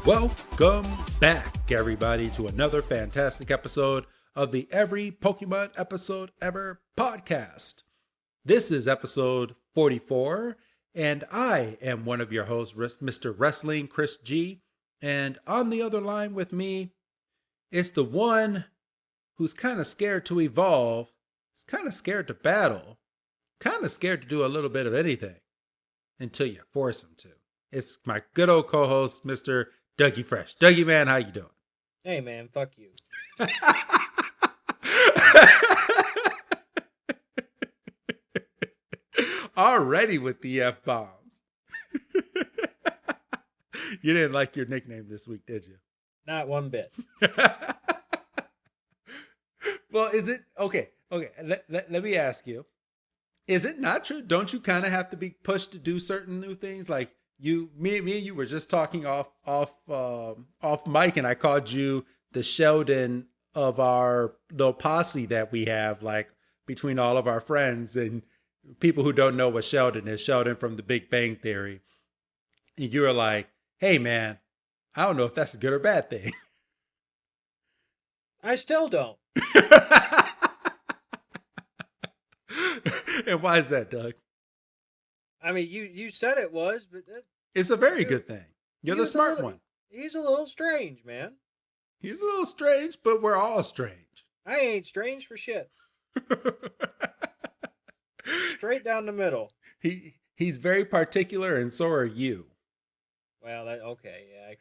Welcome back, everybody, to another fantastic episode of the Every Pokemon Episode Ever podcast. This is episode 44, and I am one of your hosts, Mr. Wrestling Chris G. And on the other line with me, it's the one who's kind of scared to evolve, is kind of scared to battle, kind of scared to do a little bit of anything until you force him to. It's my good old co-host, Mr. Dougie Fresh. Dougie, man, how you doing? Hey, man, fuck you. Already with the F-bombs. You didn't like your nickname this week, did you? Not one bit. Well, is it... Okay. Let me ask you. Is it not true? Don't you kind of have to be pushed to do certain new things? Like, me and you were just talking off mic, and I called you the Sheldon of our little posse that we have, like between all of our friends and people who don't know what Sheldon is. Sheldon from The Big Bang Theory. And you were like, "Hey, man, I don't know if that's a good or bad thing." I still don't. And why is that, Doug? I mean, you said it was, but It's a very good thing. You're the smart one. He's a little strange, man. He's a little strange, but we're all strange. I ain't strange for shit. Straight down the middle. He's very particular, and so are you. Well, okay, yeah, I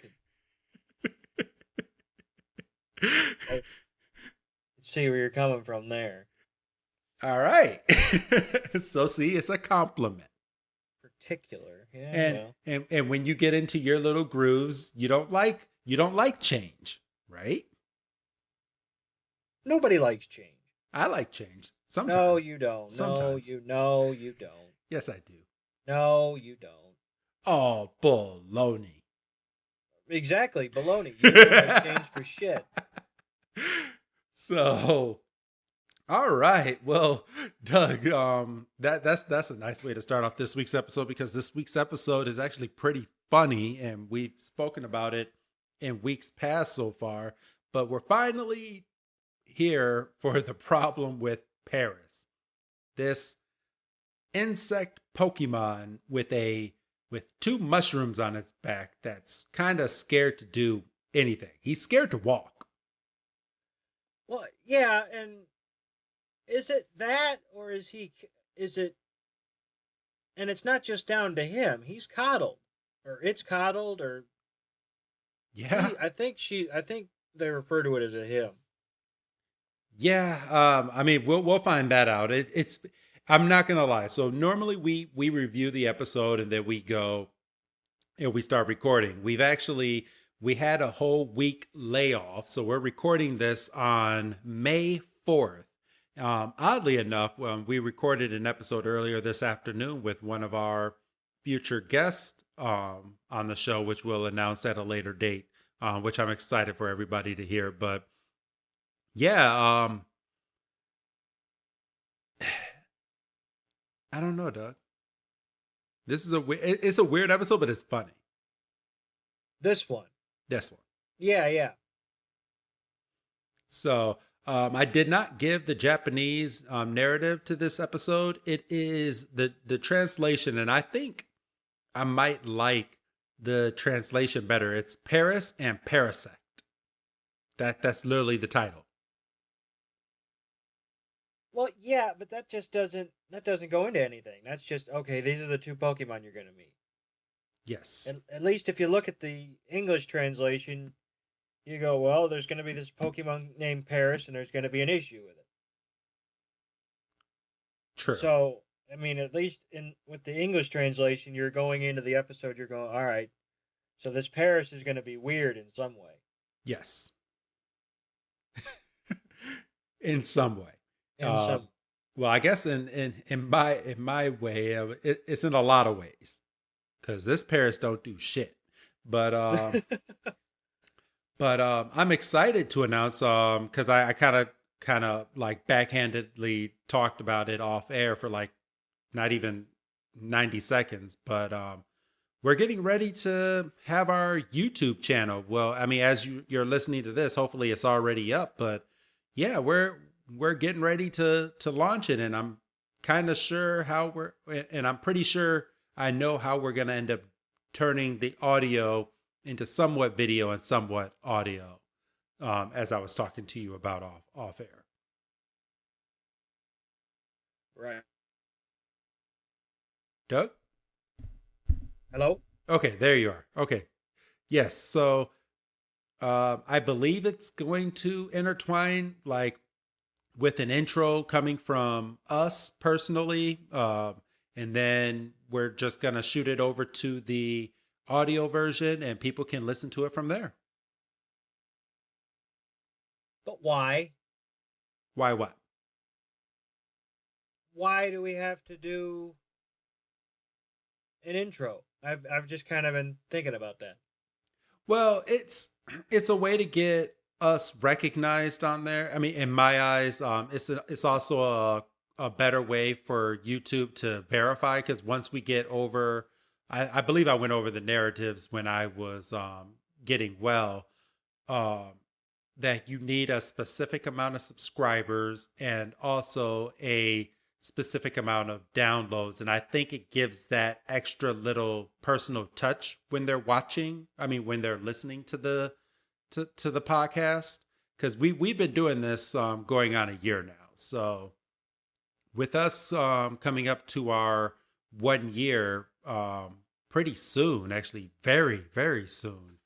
could see where you're coming from there. All right. So see, it's a compliment. Particular, yeah. And when you get into your little grooves, you don't like change, right? Nobody likes change. I like change. Sometimes. No, you don't. Sometimes. No, you don't. Yes, I do. No, you don't. Oh, baloney. Exactly, baloney. You don't like change for shit. So, all right. Well, Doug, that's a nice way to start off this week's episode, because this week's episode is actually pretty funny, and we've spoken about it in weeks past so far, but we're finally here for the problem with Paris. This insect Pokemon with two mushrooms on its back that's kind of scared to do anything. He's scared to walk. Well, yeah, and is it that, or is it, and it's not just down to him, he's coddled, or it's coddled, or, yeah, I think they refer to it as a him. Yeah, I mean, we'll find that out. It's I'm not gonna lie. So normally we review the episode and then we go and we start recording. We had a whole week layoff, so we're recording this on May 4th. Oddly enough, we recorded an episode earlier this afternoon with one of our future guests on the show, which we'll announce at a later date, which I'm excited for everybody to hear. But yeah, I don't know, Doug. This is it's a weird episode, but it's funny. This one. Yeah. So, I did not give the Japanese narrative to this episode. It is the translation, and I think I might like the translation better. It's Paris and Parasect. That's literally the title. Well, yeah, but that doesn't go into anything. That's just, okay, these are the two Pokemon you're going to meet. Yes. And at least if you look at the English translation, you go, well, there's going to be this Pokemon named Paris, and there's going to be an issue with it. True. So, I mean, at least with the English translation, you're going into the episode, you're going, all right, so this Paris is going to be weird in some way. Yes. In some way. Well, I guess in my way, it's in a lot of ways, because this Paris don't do shit. But I'm excited to announce because I kind of like backhandedly talked about it off air for like not even 90 seconds. But we're getting ready to have our YouTube channel. Well, I mean, as you're listening to this, hopefully it's already up. But yeah, we're getting ready to launch it, and I'm kind of sure how and I'm pretty sure I know how we're gonna end up turning the audio into somewhat video and somewhat audio, as I was talking to you about off air. Right. Doug? Hello? Okay, there you are. Okay. Yes. So I believe it's going to intertwine like with an intro coming from us personally. And then we're just going to shoot it over to the audio version and people can listen to it from there. But why? Why what? Why do we have to do an intro? I've just kind of been thinking about that. Well, it's a way to get us recognized on there. I mean, in my eyes, it's also a better way for YouTube to verify because once we get over, I believe I went over the narratives when I was getting well. Um, that you need a specific amount of subscribers and also a specific amount of downloads. And I think it gives that extra little personal touch when they're watching. I mean, when they're listening to the podcast. Because we've been doing this going on a year now. So with us coming up to our 1 year pretty soon, actually very, very soon.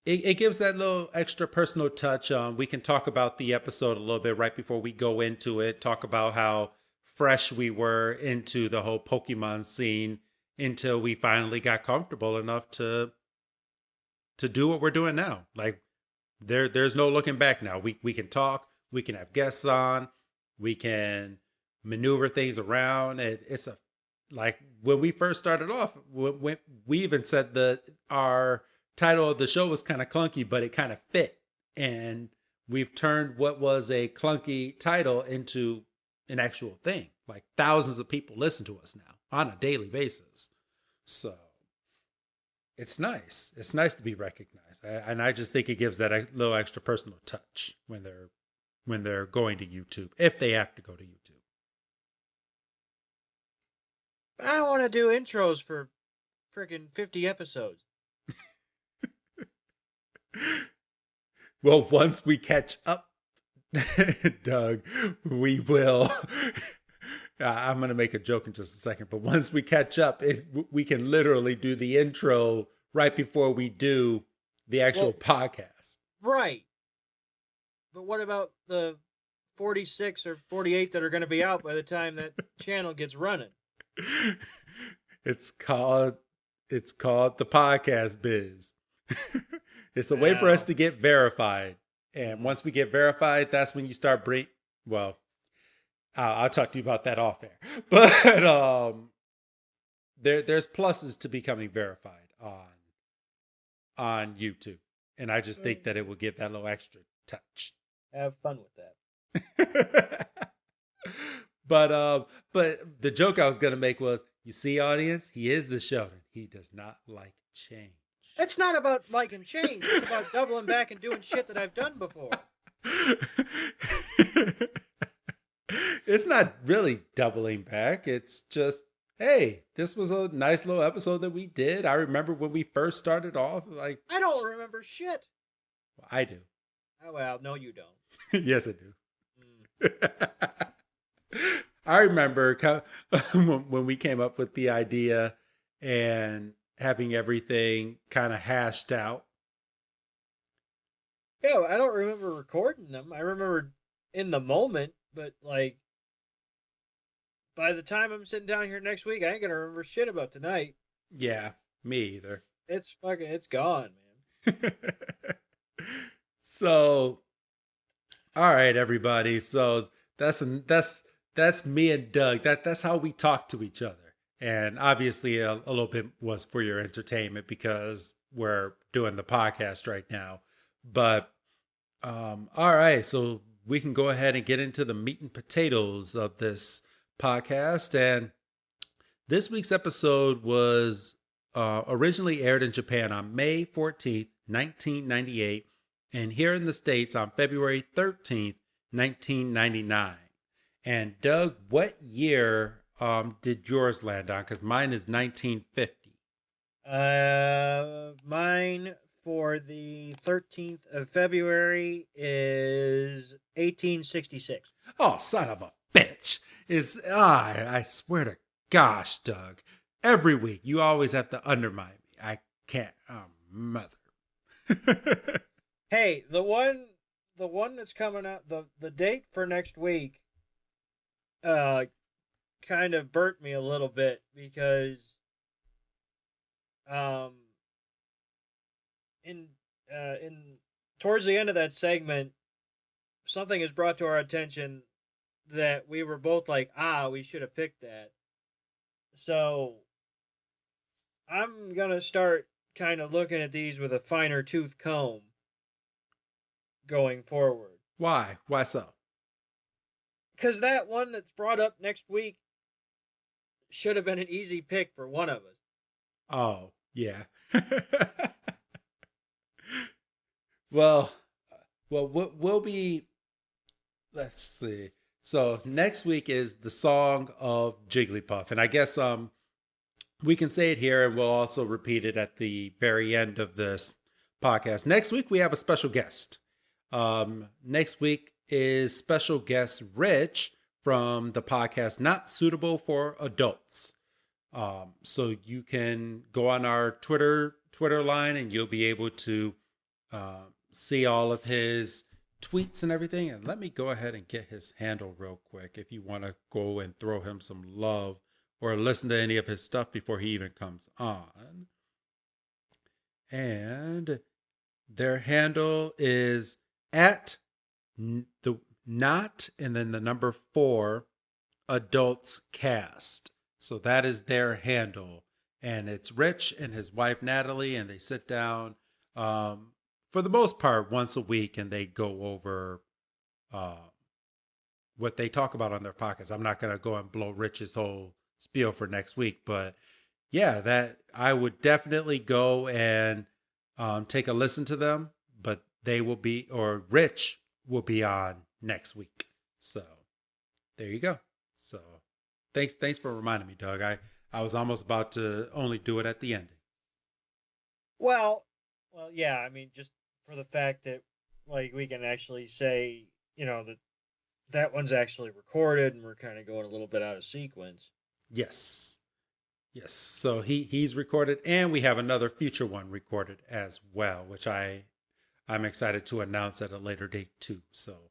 It gives that little extra personal touch. We can talk about the episode a little bit right before we go into it. Talk about how fresh we were into the whole Pokemon scene until we finally got comfortable enough to do what we're doing now. Like there's no looking back now. We can talk. We can have guests on. We can maneuver things around. It's a like when we first started off. When we even said that our title of the show was kind of clunky, but it kind of fit. And we've turned what was a clunky title into an actual thing. Like thousands of people listen to us now on a daily basis. So it's nice. It's nice to be recognized. And I just think it gives that a little extra personal touch when they're going to YouTube, if they have to go to YouTube. I don't want to do intros for freaking 50 episodes. Well, once we catch up, Doug, we will. I'm going to make a joke in just a second, but once we catch up, we can literally do the intro right before we do the actual podcast. Right. But what about the 46 or 48 that are going to be out by the time that channel gets running? It's called the podcast biz. It's a way for us to get verified. And once we get verified, that's when you start well, I'll talk to you about that off air. But there's pluses to becoming verified on YouTube. And I just think that it will give that little extra touch. Have fun with that. But the joke I was gonna make was, you see, audience, he is the Sheldon. He does not like change. It's not about liking change. It's about doubling back and doing shit that I've done before. It's not really doubling back. It's just, hey, this was a nice little episode that we did. I remember when we first started off. Like, I don't remember shit. Well, I do. Oh, well, no, you don't. Yes, I do. I remember when we came up with the idea and having everything kind of hashed out. Yeah, I don't remember recording them. I remember in the moment, but like by the time I'm sitting down here next week, I ain't gonna remember shit about tonight. Yeah, me either. It's gone, man. So, all right, everybody. So that's me and Doug. That's how we talk to each other. And obviously a little bit was for your entertainment because we're doing the podcast right now. But all right, so we can go ahead and get into the meat and potatoes of this podcast. And This week's episode was originally aired in Japan on May 14th, 1998, and here in the States on February 13th, 1999. And Doug, what year did yours land on? Because mine is 1950. Mine for the 13th of February is 1866. Oh, son of a bitch! I swear to gosh, Doug. Every week you always have to undermine me. I can't. Oh, mother. Hey, the one that's coming up, the date for next week, uh, kind of burnt me a little bit because um in towards the end of that segment, something is brought to our attention that we were both like, we should have picked that. So I'm gonna start kind of looking at these with a finer tooth comb going forward. Why? Why so? Because that one that's brought up next week should have been an easy pick for one of us. Oh, yeah. well, we'll be. Let's see. So next week is the song of Jigglypuff, and I guess we can say it here, and we'll also repeat it at the very end of this podcast. Next week we have a special guest. Next week is special guest Rich from the podcast Not Suitable for Adults. So you can go on our Twitter line, and you'll be able to see all of his tweets and everything. And let me go ahead and get his handle real quick if you want to go and throw him some love or listen to any of his stuff before he even comes on. And their handle is at the not and then the number 4 adults cast. So that is their handle. And it's Rich and his wife Natalie, and they sit down for the most part once a week, and they go over what they talk about on their podcasts. I'm not going to go and blow Rich's whole spiel for next week, but yeah, that I would definitely go and take a listen to them. But they will be, or Rich will be on next week. So there you go. So thanks for reminding me, Doug. I was almost about to only do it at the ending. Well, yeah. I mean, just for the fact that like we can actually say, that one's actually recorded, and we're kind of going a little bit out of sequence. Yes. Yes. So he's recorded, and we have another future one recorded as well, which I'm excited to announce at a later date too. So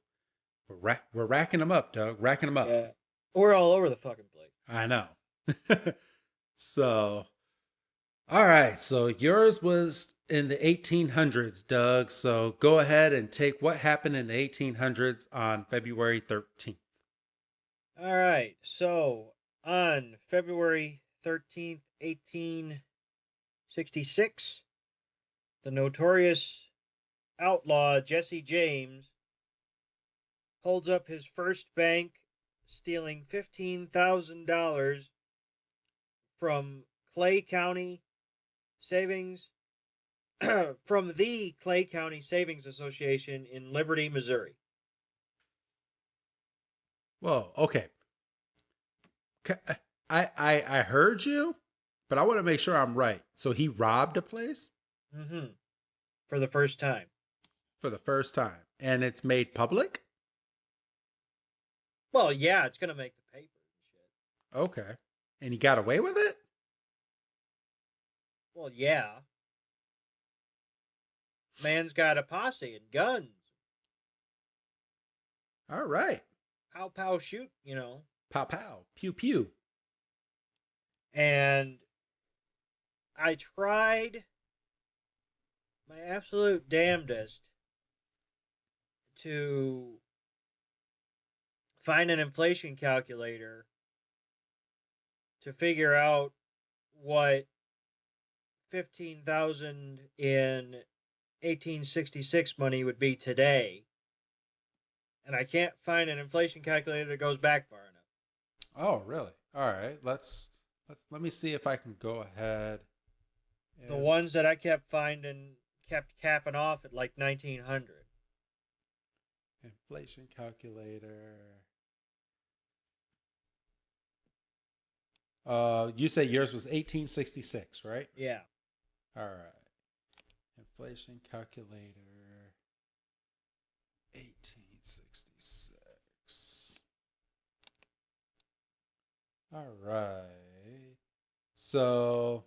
we're racking them up, Doug. Racking them up. Yeah. We're all over the fucking place. I know. So, all right. So yours was in the 1800s, Doug. So go ahead and take what happened in the 1800s on February 13th. All right. So on February 13th, 1866, the notorious outlaw Jesse James holds up his first bank, stealing $15,000 from Clay County Savings from the Clay County Savings Association in Liberty, Missouri. Well, okay. I heard you, but I want to make sure I'm right. So he robbed a place? Mm-hmm. For the first time. For the first time. And it's made public? Well, yeah, it's going to make the paper and shit. Okay. And he got away with it? Well, yeah. Man's got a posse and guns. All right. Pow, pow, shoot, Pow, pow. Pew, pew. And I tried my absolute damnedest to find an inflation calculator to figure out what 15,000 in 1866 money would be today. And I can't find an inflation calculator that goes back far enough. Oh, really? All right. Let's Let me see if I can go ahead The and ones that I kept finding kept capping off at like 1900. inflation calculator. You say yours was 1866, right? Yeah. All right. Inflation calculator 1866. All right. So,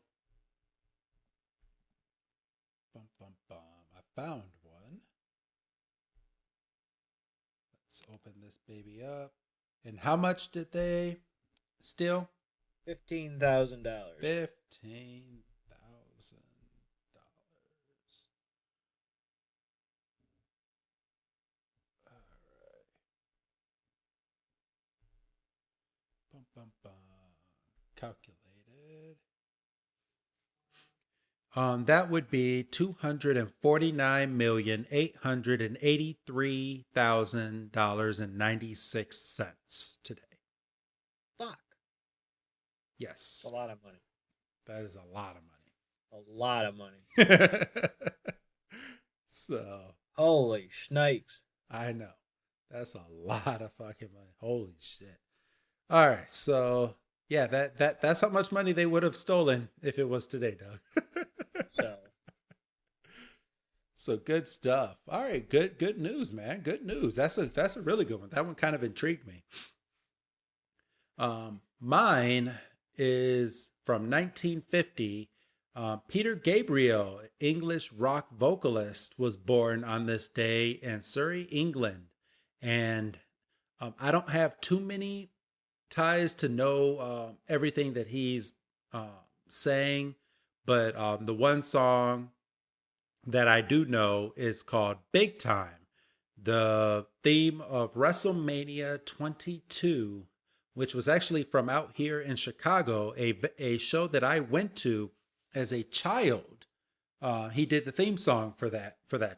bum, bum, bum. I found one. Let's open this baby up. And how much did they steal? $15,000. $15,000. All right. Bum, bum, bum. Calculated. That would be $249,883,000.96 today. Fuck. Yes, It's a lot of money. that is a lot A lot of money. of money. So Holy snakes. I know that's a lot of fucking money. Holy shit! All right, so yeah, that's how much money they would have stolen if it was today, Doug. So, So good stuff. All right, good news, man. Good news. That's a really good one. That one kind of intrigued me. Mine is from 1950. Peter Gabriel, English rock vocalist, was born on this day in Surrey, England, and I don't have too many ties to know everything that he's sang, but the one song that I do know is called Big Time, the theme of WrestleMania 22, which was actually from out here in Chicago, a show that I went to as a child. He did the theme song for that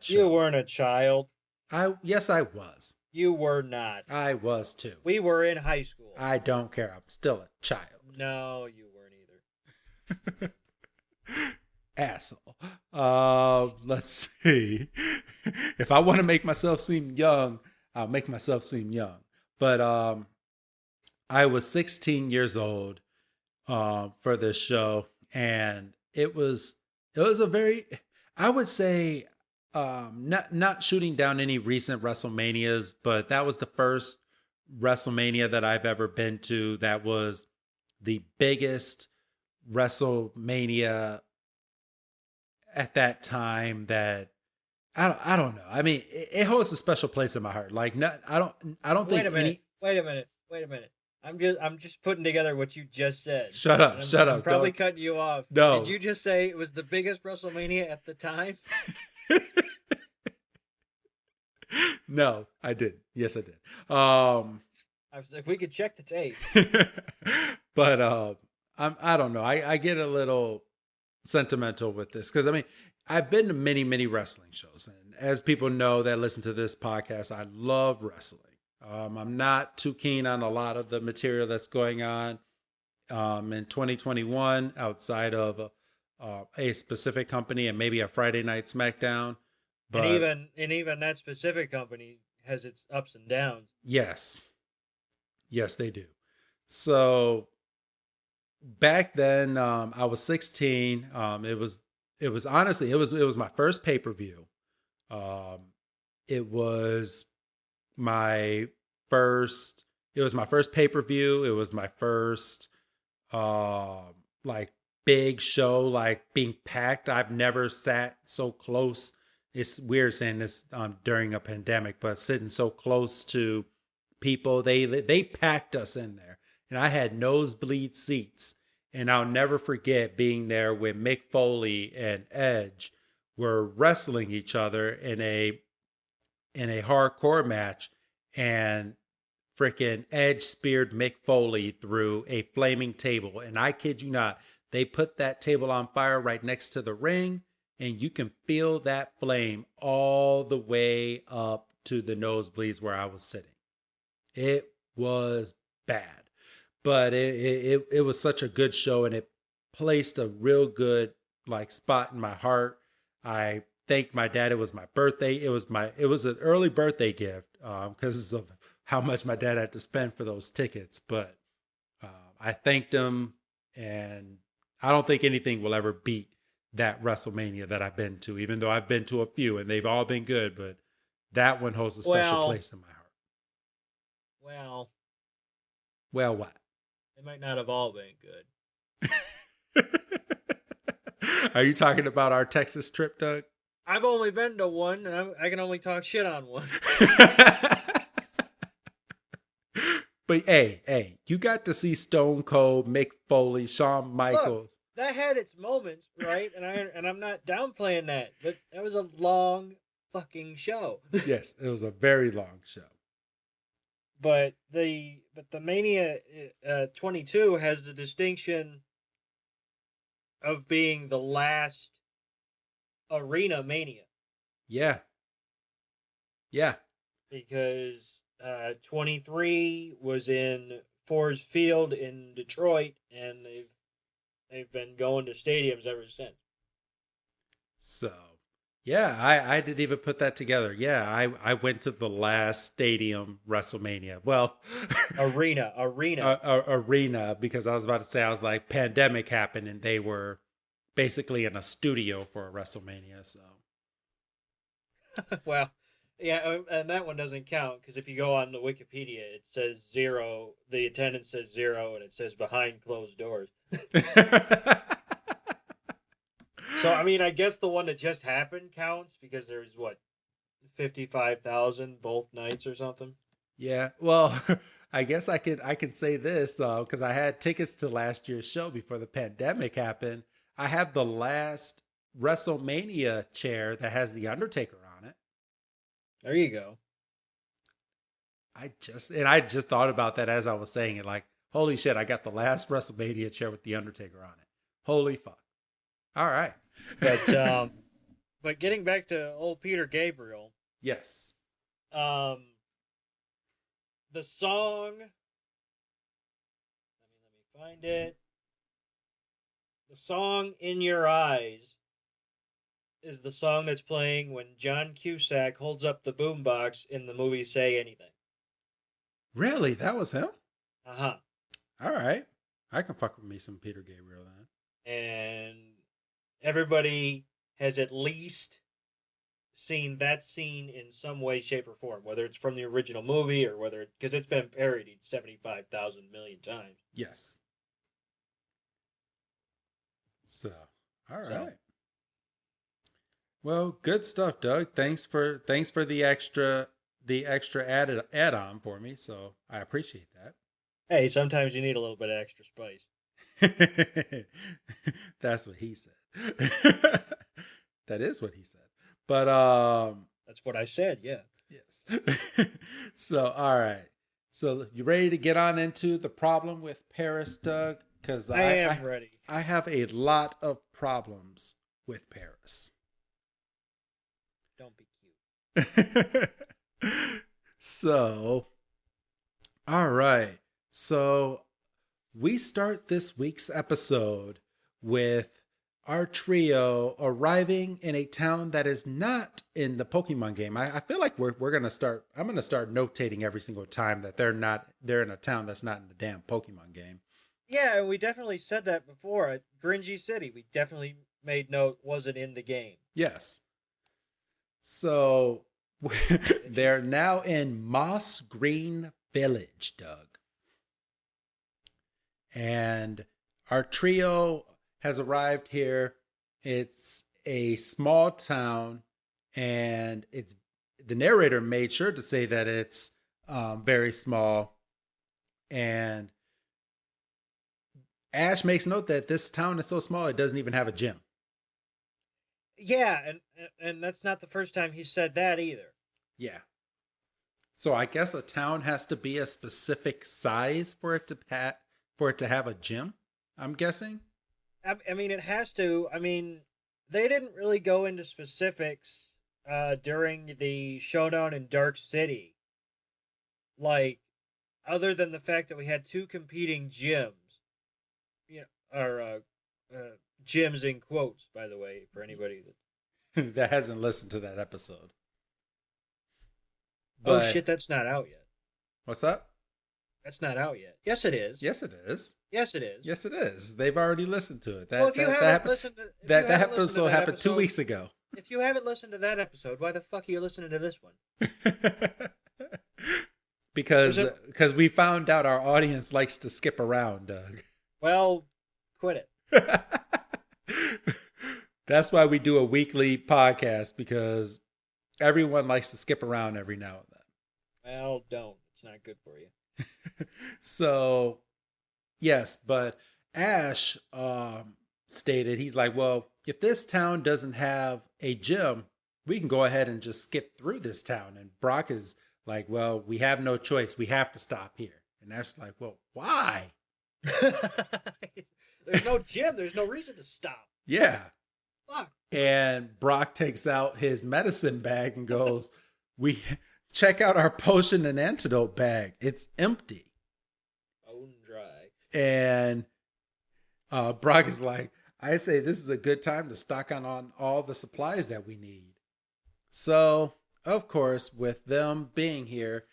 you show. weren't a child. Yes, I was. You were not. I was too. We were in high school. I don't care. I'm still a child. No, you weren't either. Asshole. Let's see. If I want to make myself seem young, I'll make myself seem young. But I was 16 years old for this show, and it was a very, I would say, not shooting down any recent WrestleManias, but that was the first WrestleMania that I've ever been to. That was the biggest WrestleMania at that time. That I don't know. I mean, it holds a special place in my heart. Like, not, I don't think Wait a minute. any. Wait a minute. Wait a minute. I'm just putting together what you just said. Shut up! Shut I'm up! probably Don't. cutting you off. No. Did you just say it was the biggest WrestleMania at the time? No, I did. Yes, I did. I was like, we could check the tape. But I don't know. I get a little sentimental with this because I mean I've been to many wrestling shows, and as people know that listen to this podcast, I love wrestling. I'm not too keen on a lot of the material that's going on in 2021 outside of a specific company and maybe a Friday Night SmackDown. But And even that specific company has its ups and downs. yes, yes, they do. So back then, I was 16. It was honestly it was my first pay per view. Um, it was my it was my first pay per view. It was my first like big show, like being packed. I've never sat so close. It's weird saying this during a pandemic, but sitting so close to people, they packed us in there, and I had nosebleed seats. And I'll never forget being there when Mick Foley and Edge were wrestling each other in a hardcore match, and freaking Edge speared Mick Foley through a flaming table. And I kid you not, they put that table on fire right next to the ring, and you can feel that flame all the way up to the nosebleeds where I was sitting. It was bad. but it was such a good show, and it placed a real good like spot in my heart. I thanked my dad. It was my birthday. It was an early birthday gift because of how much my dad had to spend for those tickets. But I thanked him, and I don't think anything will ever beat that WrestleMania that I've been to, even though I've been to a few and they've all been good, but that one holds a special Well, place in my heart. well, Well, what? they might not have all been good. Are you talking about our Texas trip, Doug? I've only been to one, and I can only talk shit on one. But hey, you got to see Stone Cold, Mick Foley, Shawn Look, Michaels. that had its moments, right? And I'm not downplaying that, but that was a long fucking show. Yes, it was a very long show. But the Mania 22 has the distinction of being the last arena Mania. Yeah. Yeah. Because 23 was in Ford Field in Detroit, and they've been going to stadiums ever since. So, yeah, I didn't even put that together. Yeah, I went to the last stadium WrestleMania. Well, Arena. arena, because I was about to say, I was like, pandemic happened and they were basically in a studio for a WrestleMania. So, Well, yeah, and that one doesn't count because if you go on the Wikipedia, it says 0. The attendance says 0, and it says behind closed doors. So I mean, I guess the one that just happened counts because there's what 55,000 both nights or something. Yeah, well, I guess I could say this because I had tickets to last year's show before the pandemic happened. I have the last WrestleMania chair that has the Undertaker on it. There you go. I just thought about that as I was saying it. Like, holy shit, I got the last WrestleMania chair with the Undertaker on it. Holy fuck! All right, But but getting back to old Peter Gabriel, yes, um, the song. Let me find it. The song "In Your Eyes" is the song that's playing when John Cusack holds up the boombox in the movie Say Anything. really, that was him. Uh huh. All right, I can fuck with me some Peter Gabriel then. And everybody has at least seen that scene in some way, shape, or form, whether it's from the original movie or whether because it's been parodied 75,000 million times. Yes. So, all So, right. Well, good stuff, Doug. Thanks for the extra add on for me. So I appreciate hey, sometimes you need a little bit of extra spice. that. That's what he said. That is what he said. But That's what I said, yeah. yes. So all right. So you ready to get on into the problem with Paris, Doug? Because I am ready. I have a lot of problems with Paris. Don't be cute. So, all right. So, we start this week's episode with our trio arriving in a town that is not in the Pokemon game. I feel like we're gonna start. I'm gonna start notating every single time that they're in a town that's not in the damn Pokemon game. Yeah, we definitely said that before at Gringy City. We definitely made note wasn't in the game. Yes. So they're now in Moss Green Village, Doug. And our trio has arrived here. It's a small town, and it's the narrator made sure to say that it's very small. And Ash makes note that this town is so small it doesn't even have a gym. Yeah, and that's not the first time he said that either. Yeah. So I guess a town has to be a specific size for it to have a gym. I'm guessing. I mean, it has to. I mean, they didn't really go into specifics during the showdown in Dark City. Like, other than the fact that we had two competing gyms, or gyms in quotes, by the way, for anybody that. that hasn't listened to that episode. Oh But shit, that's not out yet. what's up? That's not out yet. Yes, it is. Yes, it is. Yes, it is. Yes, it is. They've already listened to it. Well, That if you that that haven't happened. listened to if you That haven't listened to episode that happened 2 episode, weeks ago. if you haven't listened to that episode, why the fuck are you listening to this one? because There's a because we found out our audience likes to skip around, Doug. well, quit it. That's why we do a weekly podcast, because everyone likes to skip around every now and then. Well, don't. It's not good for you. So, yes, but Ash stated, he's like, well, if this town doesn't have a gym, we can go ahead and just skip through this town. And Brock is like, well, we have no choice. We have to stop here. And Ash is like, well, why? There's no gym. There's no reason to stop. Yeah. Fuck. And Brock takes out his medicine bag and goes, we check out our potion and antidote bag. It's empty. Bone dry. And Brock is like, I say this is a good time to stock on all the supplies that we need. So, of course, with them being here,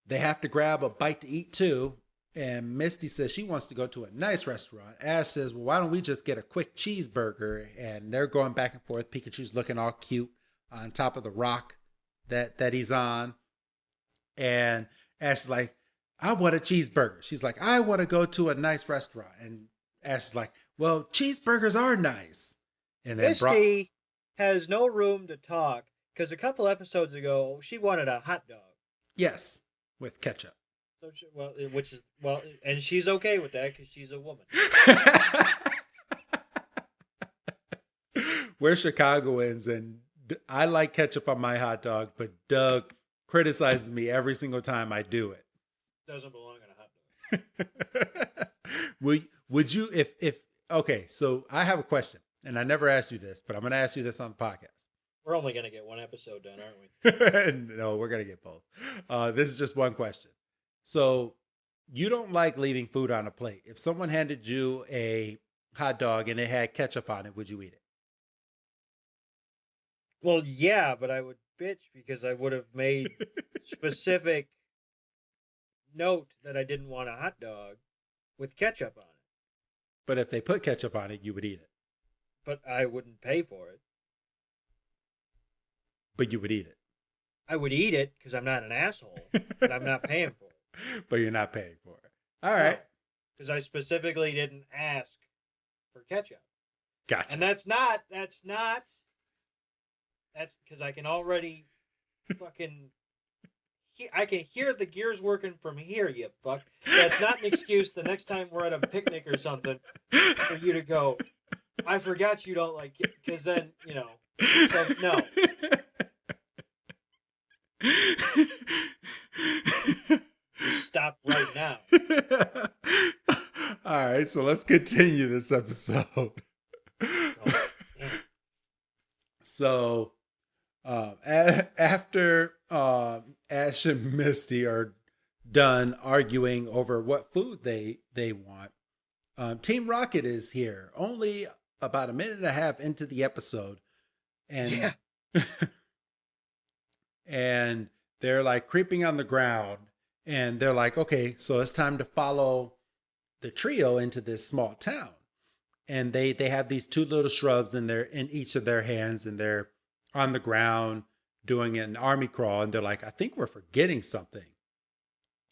they have to grab a bite to eat too. And Misty says she wants to go to a nice restaurant. Ash says, well, why don't we just get a quick cheeseburger? And they're going back and forth. Pikachu's looking all cute on top of the rock that he's on. And Ash is like, I want a cheeseburger. She's like, I want to go to a nice restaurant. And Ash is like, well, cheeseburgers are nice. And then Misty has no room to talk because a couple episodes ago she wanted a hot dog. Yes, with ketchup. So and she's okay with that because she's a woman. We're Chicagoans, and I like ketchup on my hot dog, but Doug criticizes me every single time I do it. Doesn't belong on a hot dog. Would you if okay? So I have a question, and I never asked you this, but I'm going to ask you this on the podcast. We're only going to get one episode done, aren't we? No, we're going to get both. This is just one question. So you don't like leaving food on a plate. If someone handed you a hot dog and it had ketchup on it, would you eat it? Well, yeah, but I would bitch because I would have made specific note that I didn't want a hot dog with ketchup on it. But if they put ketchup on it, you would eat it. But I wouldn't pay for it. But you would eat it. I would eat it because I'm not an asshole, but I'm not paying for it. But you're not paying for it. All right. Because I specifically didn't ask for ketchup. Gotcha. And that's because I can already fucking, I can hear the gears working from here, you fuck. That's not an excuse the next time we're at a picnic or something for you to go, I forgot you don't like it, because then, so no. Stop right now. All right, so let's continue this episode. So, after Ash and Misty are done arguing over what food they want, Team Rocket is here. Only about a minute and a half into the episode, and and they're like creeping on the ground. And they're like, okay, so it's time to follow the trio into this small town. And they have these two little shrubs in each of their hands, and they're on the ground doing an army crawl. And they're like, I think we're forgetting something.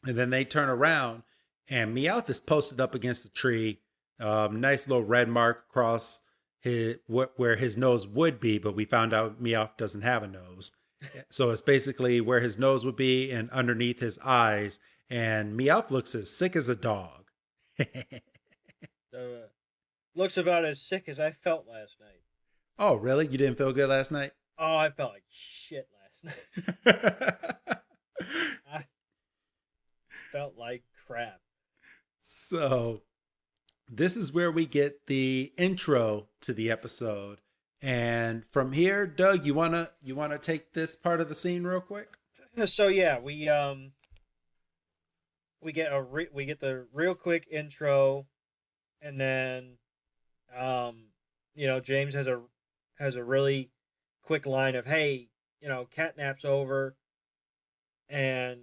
And then they turn around, and Meowth is posted up against a tree. Nice little red mark across where his nose would be, but we found out Meowth doesn't have a nose. So it's basically where his nose would be and underneath his eyes. And Meowth looks as sick as a dog. Looks about as sick as I felt last night. Oh, really? You didn't feel good last night? Oh, I felt like shit last night. I felt like crap. So this is where we get the intro to the episode. And from here, Doug, you wanna take this part of the scene real quick? So yeah, we we get the real quick intro, and then um, James has a really quick line of, "Hey, catnap's over," and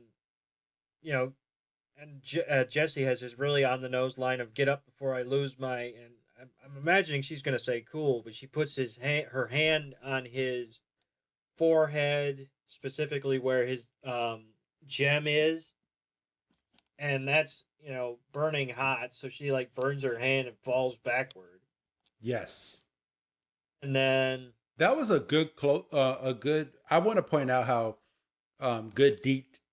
you know, Jesse has this really on the nose line of "Get up before I lose my." And I'm imagining she's gonna say "cool," but she puts her hand on his forehead, specifically where his gem is, and that's burning hot. So she like burns her hand and falls backward, Yes. and then That was a good. I want to point out how good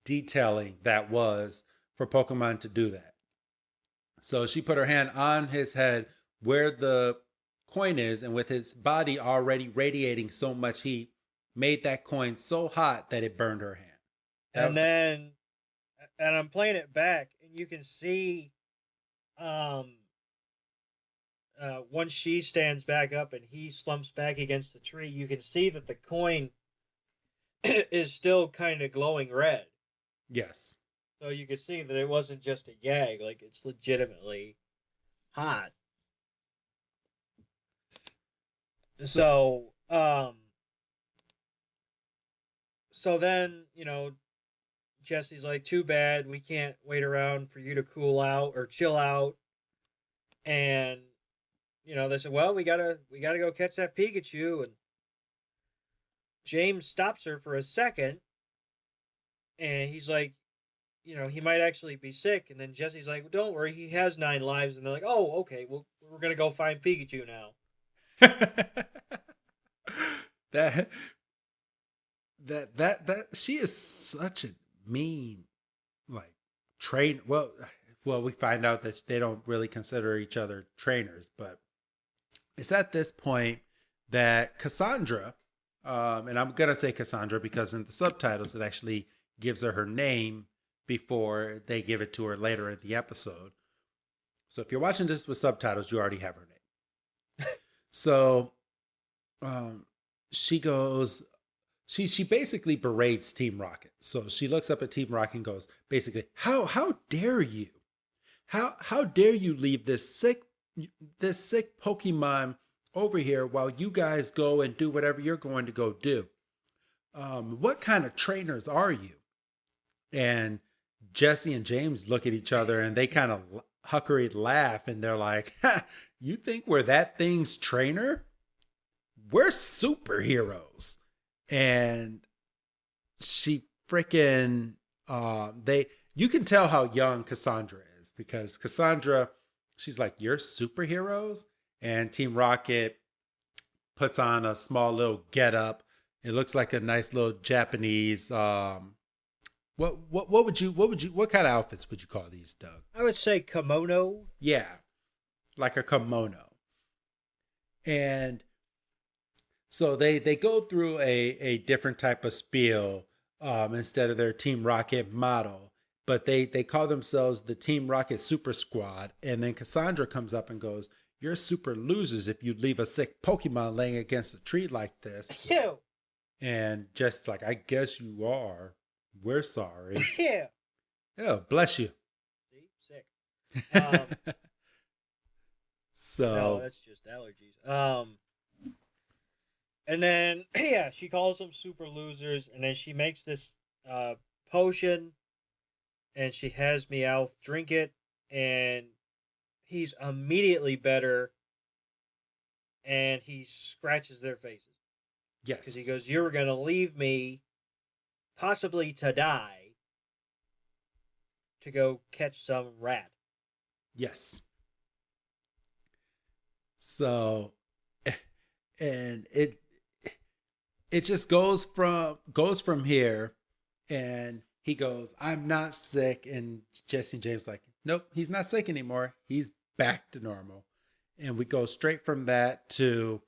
detailing that was for Pokemon to do that. So she put her hand on his head where the coin is, and with his body already radiating so much heat, made that coin so hot that it burned her hand. and That then and I'm playing it back, and you can see um once she stands back up and he slumps back against the tree, you can see that the coin is still kind of glowing red. yes. So you can see that it wasn't just a gag; like it's legitimately hot. So So then Jesse's like, "Too bad, we can't wait around for you to cool out or chill out." And they said, "Well, we gotta go catch that Pikachu." And James stops her for a second, and he's like, he might actually be sick. And then Jesse's like, well, "Don't worry, he has 9 lives." And they're like, "Oh, okay, well, we're gonna go find Pikachu now." that that she is such a mean like train. Well, we find out that they don't really consider each other trainers, but it's at this point that Cassandra, and I'm gonna say Cassandra because in the subtitles it actually gives her name before they give it to her later in the episode. So if you're watching this with subtitles, you already have her name. So um, she goes, she basically berates Team Rocket. So she looks up at Team Rocket and goes, basically, how dare you? How dare you leave this sick Pokemon over here while you guys go and do whatever you're going to go do? What kind of trainers are you? And Jesse and James look at each other and they kind of huckery laugh and they're like, ha, "You think we're that thing's trainer? We're superheroes." And she freaking they you can tell how young Cassandra is because Cassandra, she's like, "You're superheroes?" And Team Rocket puts on a small little get up. It looks like a nice little Japanese what kind of outfits would you call these, Doug? I would say kimono. Yeah, like a kimono. And so they go through a different type of spiel instead of their Team Rocket motto, but they call themselves the Team Rocket Super Squad. And then Cassandra comes up and goes, "You're super losers if you leave a sick Pokemon laying against a tree like this." Ew. And just like, "I guess you are. We're sorry." Yeah. Oh, bless you. See, sick. Um, no, So that's just allergies. And then yeah, she calls them super losers, and then she makes this potion, and she has Meowth drink it, and he's immediately better, and he scratches their faces because he yes, goes, "You were gonna leave me, possibly to die, to go catch some rat." yes. So and it just goes from here, and he goes, "I'm not sick," and Jesse and James like, "Nope, he's not sick anymore, he's back to normal." And we go straight from that to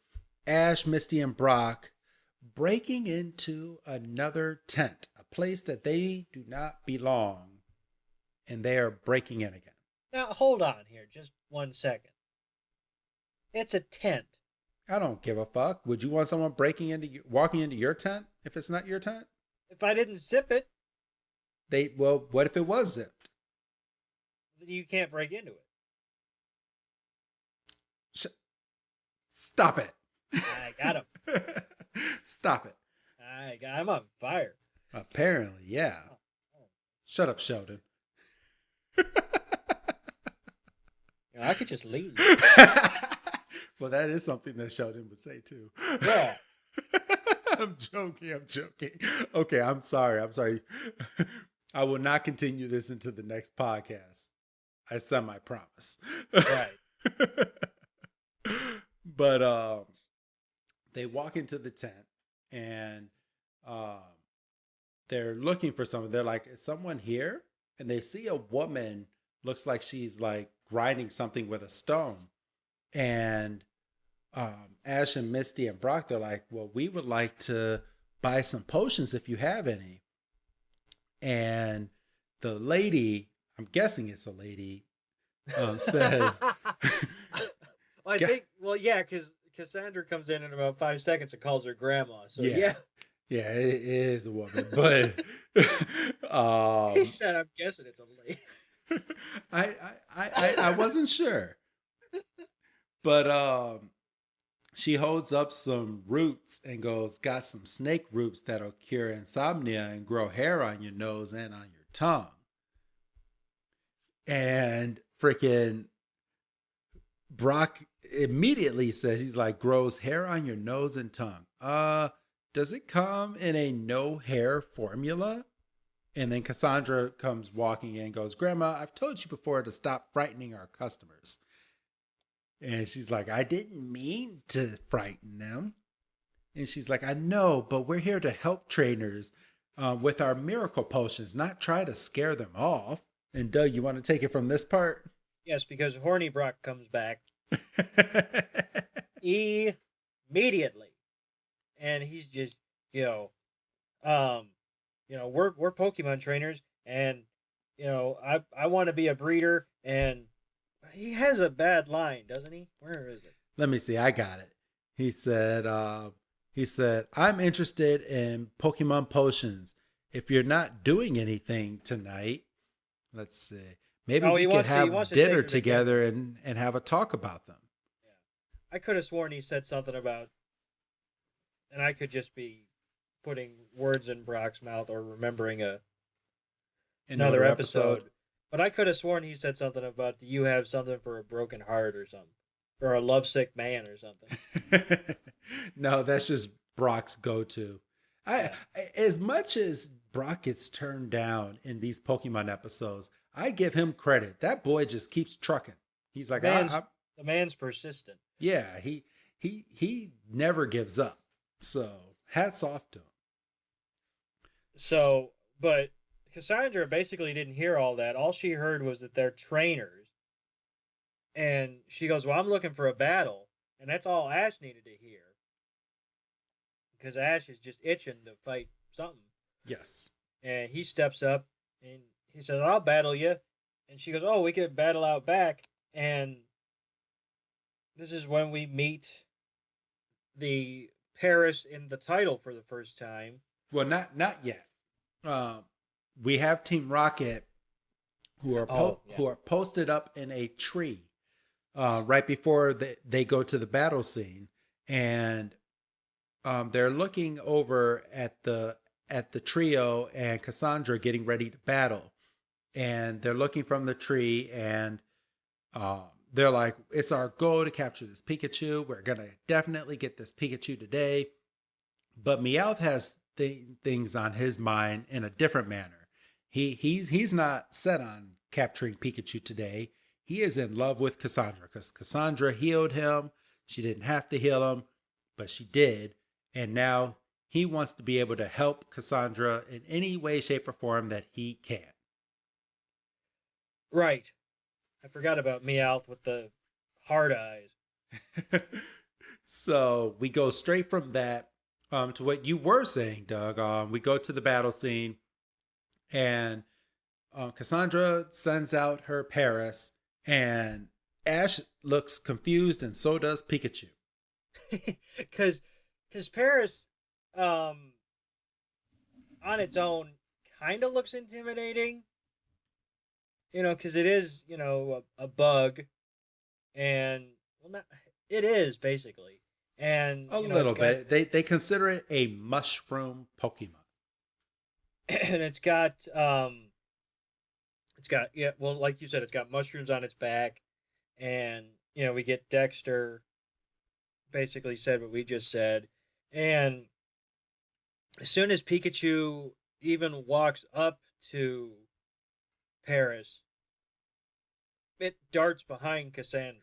Ash, Misty, and Brock breaking into another tent, a place that they do not belong, and they are breaking in again. Now hold on here, just 1 second. It's a tent. I don't give a fuck. Would you want someone walking into your tent if it's not your tent? If I didn't zip it, Well, what if it was zipped? you can't break into it. Stop it. I got him. Stop it. I'm on fire. Apparently, yeah. Oh. Shut up, Sheldon. I could just leave. Well, that is something that Sheldon would say too. Yeah. I'm joking. Okay, I'm sorry. I will not continue this into the next podcast. I semi-promise. Right. But they walk into the tent and they're looking for someone. They're like, is someone here? And they see a woman, looks like she's like grinding something with a stone. And Ash and Misty and Brock, they're like, well, we would like to buy some potions if you have any. And the lady, I'm guessing it's a lady, says, I think, well, yeah, because Cassandra comes in about 5 seconds and calls her grandma. So, yeah. Yeah, it is a woman. But He said, I'm guessing it's a lady. I wasn't sure. But she holds up some roots and goes, got some snake roots that'll cure insomnia and grow hair on your nose and on your tongue. And freaking Brock immediately says, he's like, grows hair on your nose and tongue. Does it come in a no hair formula? And then Cassandra comes walking in and goes, Grandma, I've told you before to stop frightening our customers. And she's like, I didn't mean to frighten them. And she's like, I know, but we're here to help trainers with our miracle potions, not try to scare them off. And Doug, you want to take it from this part? Yes, because Horny Brock comes back immediately. And he's just, we're Pokemon trainers, and, I want to be a breeder, and he has a bad line, doesn't he? Where is it? Let me see. I got it. He said, I'm interested in Pokemon potions. If you're not doing anything tonight, let's see. Maybe we could have dinner together and have a talk about them. Yeah. I could have sworn he said something about, and I could just be putting words in Brock's mouth or remembering another episode. But I could have sworn he said something about, do you have something for a broken heart or something? Or a lovesick man or something. No, that's just Brock's go-to. As much as Brock gets turned down in these Pokemon episodes, I give him credit. That boy just keeps trucking. He's like, the man's persistent. Yeah, he never gives up. So hats off to him. So, but Cassandra basically didn't hear all that. All she heard was that they're trainers. And she goes, well, I'm looking for a battle. And that's all Ash needed to hear. Because Ash is just itching to fight something. Yes. And he steps up and he says, I'll battle you. And she goes, oh, we could battle out back. And this is when we meet the Paris in the title for the first time. Well, not yet. We have Team Rocket who are posted up in a tree right before they go to the battle scene, and they're looking over at the trio and Cassandra getting ready to battle, and they're looking from the tree, and they're like, it's our goal to capture this Pikachu. We're gonna definitely get this Pikachu today. But Meowth has things on his mind in a different manner. He's not set on capturing Pikachu today. He is in love with Cassandra because Cassandra healed him. She didn't have to heal him, but she did. And now he wants to be able to help Cassandra in any way, shape, or form that he can. Right. I forgot about Meowth with the hard eyes. So we go straight from that to what you were saying, Doug. We go to the battle scene, and Cassandra sends out her Paris, and Ash looks confused, and so does Pikachu. Because Paris, on its own, kind of looks intimidating. because it is, a bug, and well, not, it is basically, and A it's little got bit. They consider it a mushroom Pokemon. and it's got yeah, well, like you said, it's got mushrooms on its back, and we get Dexter basically said what we just said, and as soon as Pikachu even walks up to Paris, it darts behind Cassandra.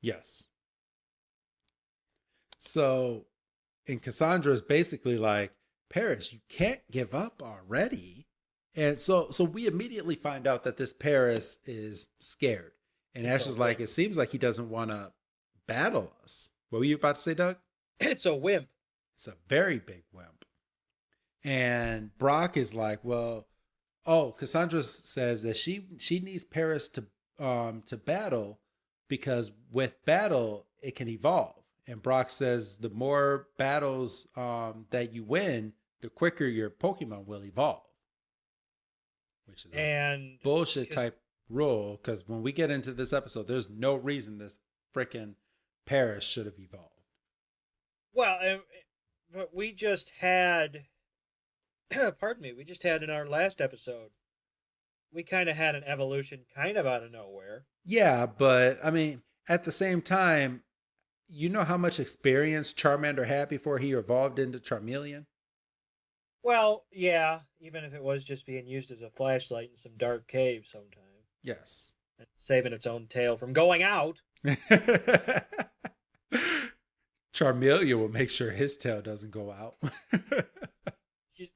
Yes. So, and Cassandra's basically like, Paris, you can't give up already. And so we immediately find out that this Paris is scared. And It's Ash a is like, wimp. it seems like he doesn't want to battle us. What were you about to say, Doug? It's a wimp. It's a very big wimp. And Brock is like, well, oh, Cassandra says that she needs Paris to battle because with battle it can evolve. And Brock says the more battles that you win, the quicker your Pokemon will evolve, which is a And bullshit because type rule. Because when we get into this episode, there's no reason this freaking Paris should have evolved. well, but we just had, pardon me, we just had in our last episode, we kind of had an evolution kind of out of nowhere. Yeah, but I mean, at the same time, you know how much experience Charmander had before he evolved into Charmeleon? Well, yeah, even if it was just being used as a flashlight in some dark cave sometime, Yes. and saving its own tail from going out. Charmeleon will make sure his tail doesn't go out.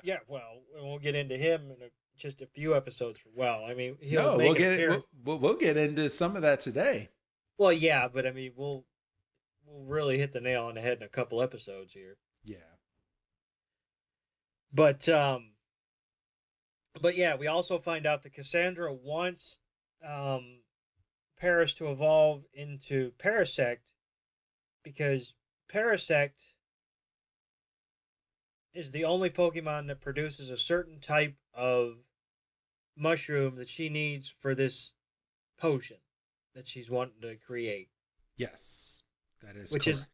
Yeah, well, we'll get into him in just a few episodes. Well, I mean, he'll No, make we'll an get it. appearance. We'll get into some of that today. Well, yeah, but I mean, we'll really hit the nail on the head in a couple episodes here. Yeah. But but yeah, we also find out that Cassandra wants um, Paris to evolve into Parasect because Parasect is the only Pokemon that produces a certain type of mushroom that she needs for this potion that she's wanting to create, Yes, that is which correct. is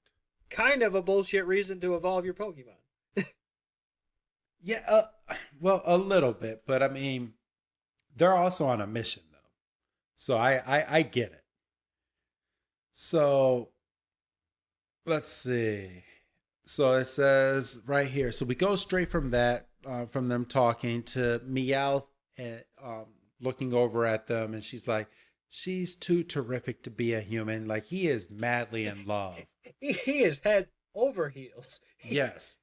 kind of a bullshit reason to evolve your Pokemon. Yeah, well, a little bit, but I mean, they're also on a mission though, so I get it. So let's see. So it says right here. So we go straight from that, from them talking to Meowth and looking over at them, and she's like, "She's too terrific to be a human. Like he is madly in love." He is head over heels. Yes,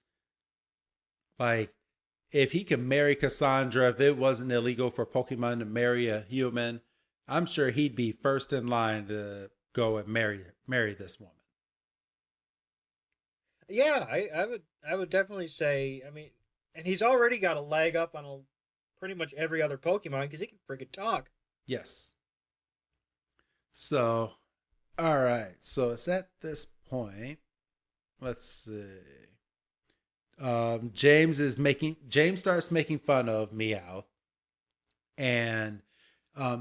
like if he could marry Cassandra, if it wasn't illegal for Pokemon to marry a human, I'm sure he'd be first in line to go and marry this woman. Yeah, I would definitely say. I mean, and he's already got a leg up on pretty much every other Pokemon because he can freaking talk. Yes. So, all right. So it's at this point. Let's see. James starts making fun of Meowth, and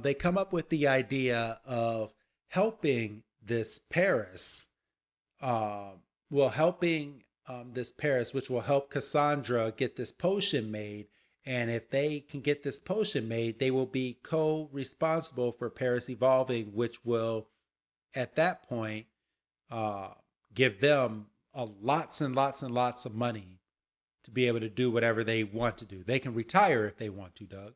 they come up with the idea of helping this Paris. Helping this Paris, which will help Cassandra get this potion made. And if they can get this potion made, they will be co-responsible for Paris evolving, which will, at that point, uh, give them lots and lots and lots of money to be able to do whatever they want to do. They can retire if they want to, Doug.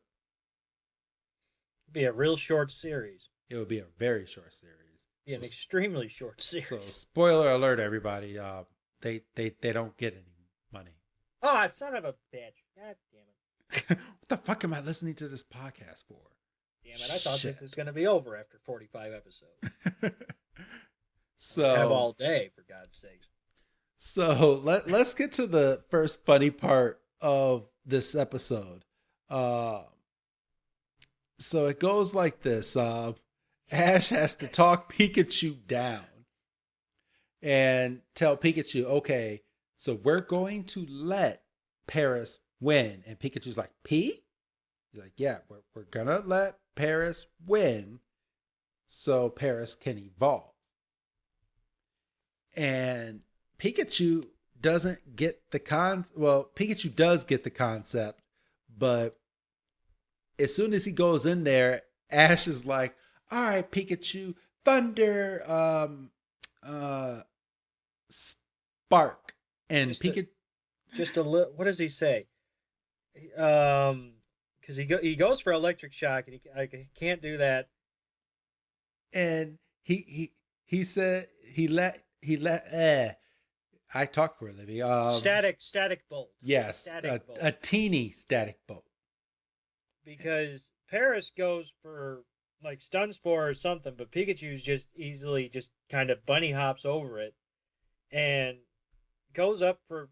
Be a real short series. It would be a very short series. Be an extremely short series. So, spoiler alert, everybody. They don't get any money. Oh, son of a bitch! God damn it! What the fuck am I listening to this podcast for? Damn it! I thought Shit. this was going to be over after 45 episodes. So Have all day, for God's sakes. So let's get to the first funny part of this episode. So it goes like this. Ash has to talk Pikachu down and tell Pikachu, okay, so we're going to let Paris win. And Pikachu's like, P? He's like, yeah, we're going to let Paris win so Paris can evolve. And Pikachu doesn't get the Pikachu does get the concept, but as soon as he goes in there, Ash is like, all right, Pikachu, thunder, spark. And Pikachu. Just a little, what does he say? Because he goes for electric shock and he can't do that. And he said I talk for a living. Static bolt. Yes, Static bolt. a teeny static bolt. Because Paris goes for like stun spore or something, but Pikachu's just easily just kind of bunny hops over it and goes up for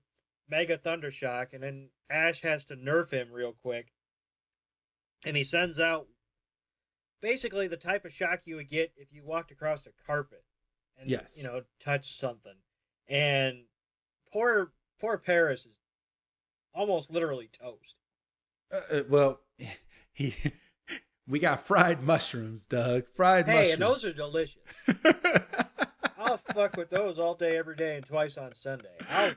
Mega Thundershock, and then Ash has to nerf him real quick. And he sends out basically the type of shock you would get if you walked across a carpet and touched something. And poor Paris is almost literally toast. We got fried mushrooms, Doug. Fried mushrooms. Hey, and those are delicious. I'll fuck with those all day, every day, and twice on Sunday. A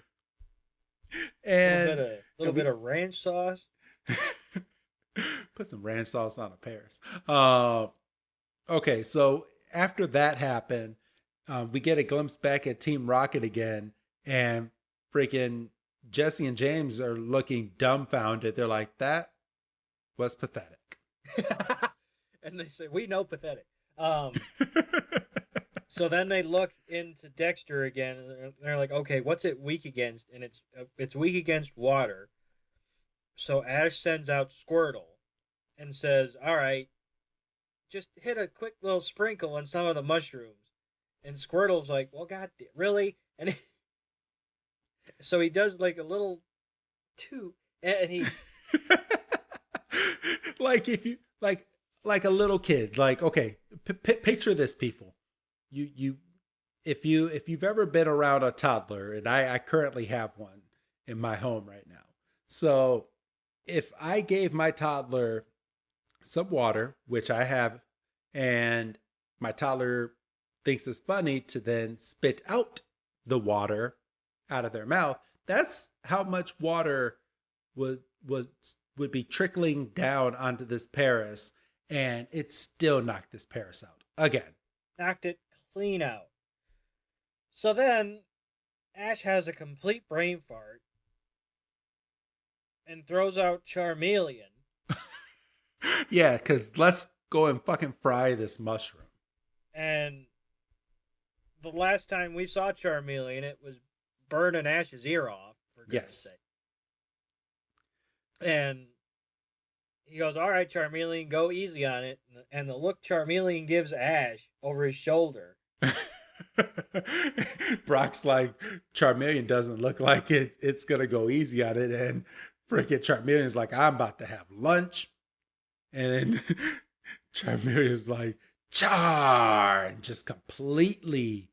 little bit of ranch sauce. Put some ranch sauce on a Paris. Okay, so after that happened, we get a glimpse back at Team Rocket again, and freaking Jesse and James are looking dumbfounded. They're like, that was pathetic. And they say, we know pathetic. So then they look into Dexter again, and they're like, okay, what's it weak against? And it's weak against water. So Ash sends out Squirtle and says, all right, just hit a quick little sprinkle on some of the mushrooms. And Squirtle's like, well, God, really? And so he does like a little two, and he like if you like a little kid, like, okay, picture this, people. If you've ever been around a toddler, and I currently have one in my home right now. So if I gave my toddler some water, which I have, and my toddler thinks it's funny to then spit out the water out of their mouth, that's how much water would be trickling down onto this Paris, and it still knocked this Paris out again. Knocked it clean out. So then Ash has a complete brain fart and throws out Charmeleon. Yeah, because let's go and fucking fry this mushroom. And the last time we saw Charmeleon, it was burning Ash's ear off, for goodness sake. And he goes, all right, Charmeleon, go easy on it. And the look Charmeleon gives Ash over his shoulder. Brock's like, Charmeleon doesn't look like it's going to go easy on it. And freaking Charmeleon's like, I'm about to have lunch. And then Charmeleon's like, char! And just completely...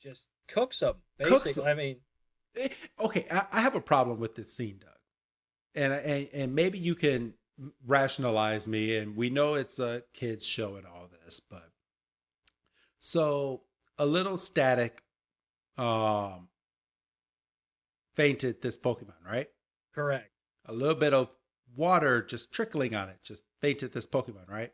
just cooks him, basically. I mean... Okay, I have a problem with this scene, Doug. And maybe you can rationalize me, and we know it's a kid's show and all this, but so a little static fainted this Pokemon, right? Correct. A little bit of water just trickling on it just fainted this Pokemon, right?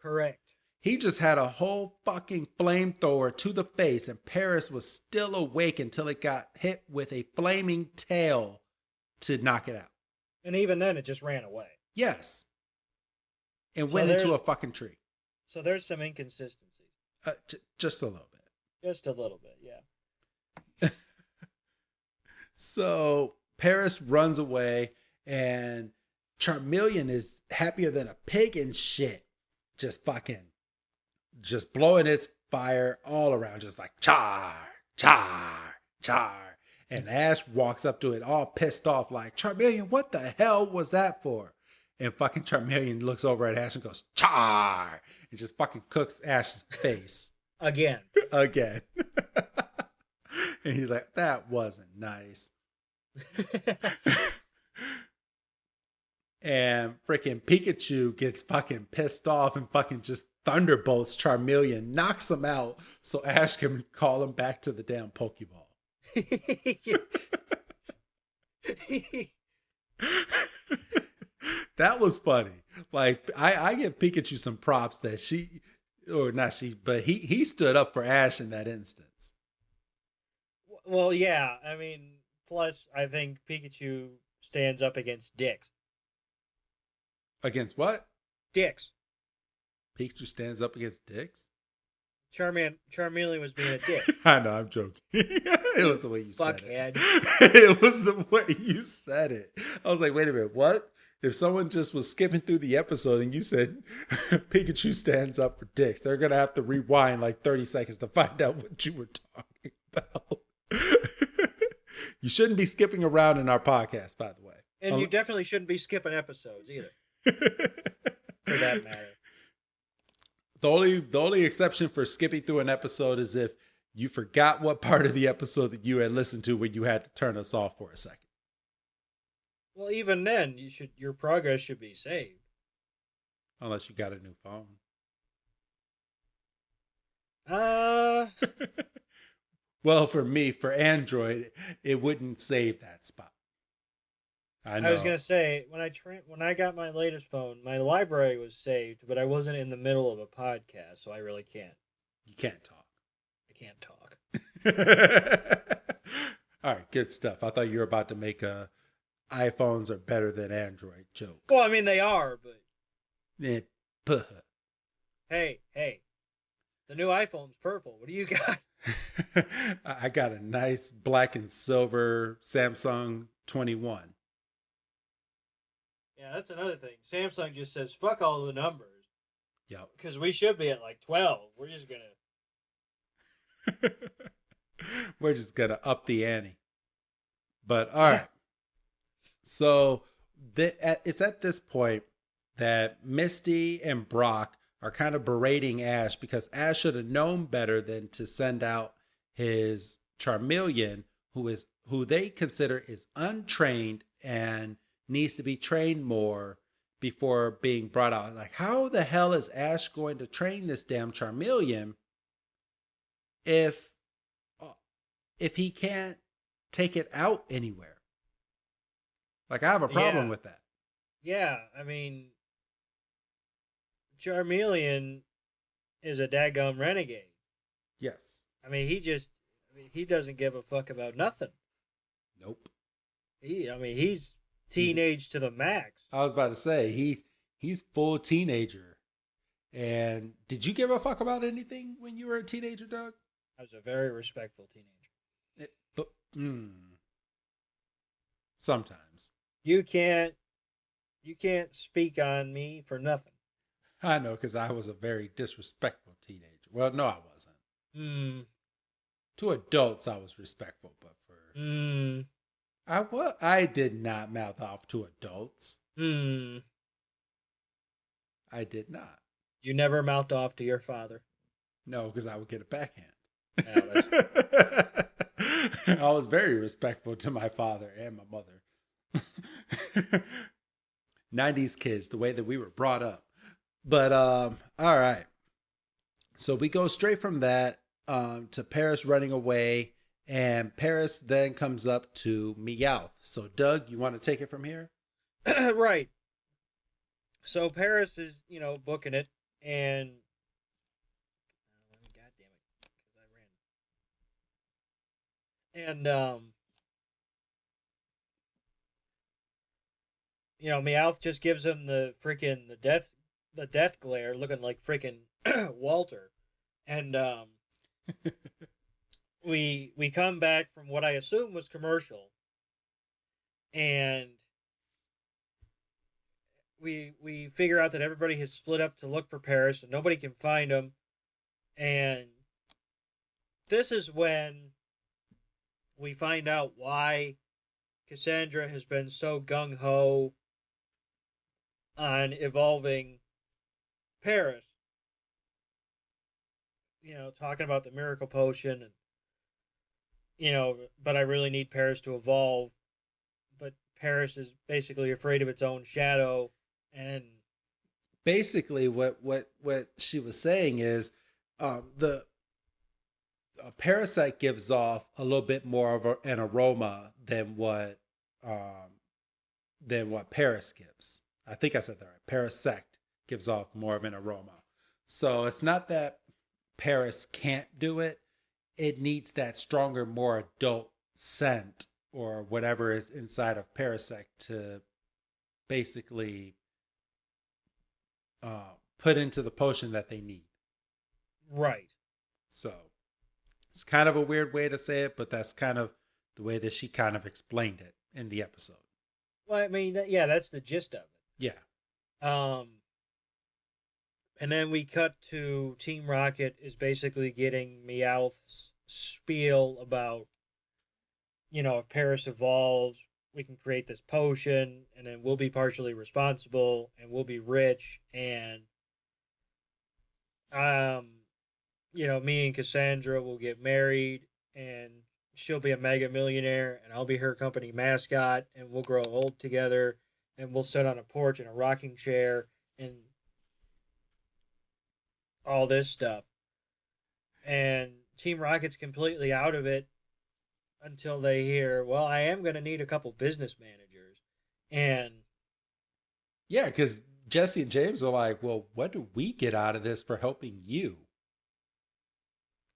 Correct. He just had a whole fucking flamethrower to the face, and Paris was still awake until it got hit with a flaming tail to knock it out. And even then, it just ran away. Yes. And went into a fucking tree. So there's some inconsistencies. Just a little bit. Just a little bit, yeah. So Paris runs away, and Charmeleon is happier than a pig and shit. Just blowing its fire all around, just like char, char, char. And Ash walks up to it all pissed off, like, Charmeleon, what the hell was that for? And fucking Charmeleon looks over at Ash and goes, char! And just fucking cooks Ash's face. Again. And he's like, that wasn't nice. And freaking Pikachu gets fucking pissed off and fucking just thunderbolts Charmeleon, knocks him out so Ash can call him back to the damn Pokeball. That was funny. Like I give Pikachu some props that she, or not she, but he stood up for Ash in that instance. Well, yeah. I mean, plus I think Pikachu stands up against dicks. Against what? Dicks. Pikachu stands up against dicks? Charmeleon was being a dick. I know, I'm joking. It was the way you said Fuckhead. it. It was the way you said it. I was like, wait a minute, what? If someone just was skipping through the episode and you said Pikachu stands up for dicks, they're going to have to rewind like 30 seconds to find out what you were talking about. You shouldn't be skipping around in our podcast, by the way. And you definitely shouldn't be skipping episodes either. For that matter. The only exception for skipping through an episode is if you forgot what part of the episode that you had listened to when you had to turn us off for a second. Well, even then, your progress should be saved. Unless you got a new phone. Well, for me, for Android, it wouldn't save that spot. I was gonna say when I got my latest phone, my library was saved, but I wasn't in the middle of a podcast, so I really can't. You can't talk. I can't talk. All right, good stuff. I thought you were about to make a iPhones are better than Android joke. Well, I mean they are, but hey, the new iPhone's purple. What do you got? I got a nice black and silver Samsung 21. Yeah, that's another thing. Samsung just says, fuck all the numbers. Yep. Because we should be at like 12. We're just going to... We're just going to up the ante. But, all right. So, it's at this point that Misty and Brock are kind of berating Ash because Ash should have known better than to send out his Charmeleon, who they consider is untrained and needs to be trained more before being brought out. Like, how the hell is Ash going to train this damn Charmeleon if he can't take it out anywhere? Like, I have a problem with that. Yeah, I mean, Charmeleon is a daggum renegade. Yes. I mean, he doesn't give a fuck about nothing. Nope. He's teenage to the max. I was about to say he's full teenager. And did you give a fuck about anything when you were a teenager, Doug? I was a very respectful teenager. Sometimes you can't speak on me for nothing. I know, because I was a very disrespectful teenager. Well, no, I wasn't. To adults, I was respectful, but for I did not mouth off to adults. I did not. You never mouthed off to your father? No, because I would get a backhand. Oh, I was very respectful to my father and my mother. 90s kids, the way that we were brought up. But all right. So we go straight from that to Paris running away. And Paris then comes up to Meowth. So, Doug, you want to take it from here? Right. So Paris is, booking it, and God damn it, because I ran. And Meowth just gives him the death glare, looking like freaking Walter, and we come back from what I assume was commercial, and we figure out that everybody has split up to look for Paris and nobody can find him. And this is when we find out why Cassandra has been so gung-ho on evolving Paris. Talking about the miracle potion and but I really need Paris to evolve. But Paris is basically afraid of its own shadow, and Basically, what she was saying is, the Parasite gives off a little bit more of an aroma um, than what Paris gives. I think I said that right. Parasect gives off more of an aroma. So it's not that Paris can't do it. It needs that stronger, more adult scent or whatever is inside of Parasect to basically put into the potion that they need. right. So it's kind of a weird way to say it, but that's kind of the way that she kind of explained it in the episode. Well, I mean, yeah, that's the gist of Yeah. it. And then we cut to Team Rocket is basically getting Meowth's spiel about, if Paris evolves, we can create this potion, and then we'll be partially responsible, and we'll be rich, and um, me and Cassandra will get married, and she'll be a mega millionaire, and I'll be her company mascot, and we'll grow old together, and we'll sit on a porch in a rocking chair, and all this stuff. And Team Rocket's completely out of it until they hear, well, I am going to need a couple business managers. And Yeah, because Jesse and James are like, well, what do we get out of this for helping you?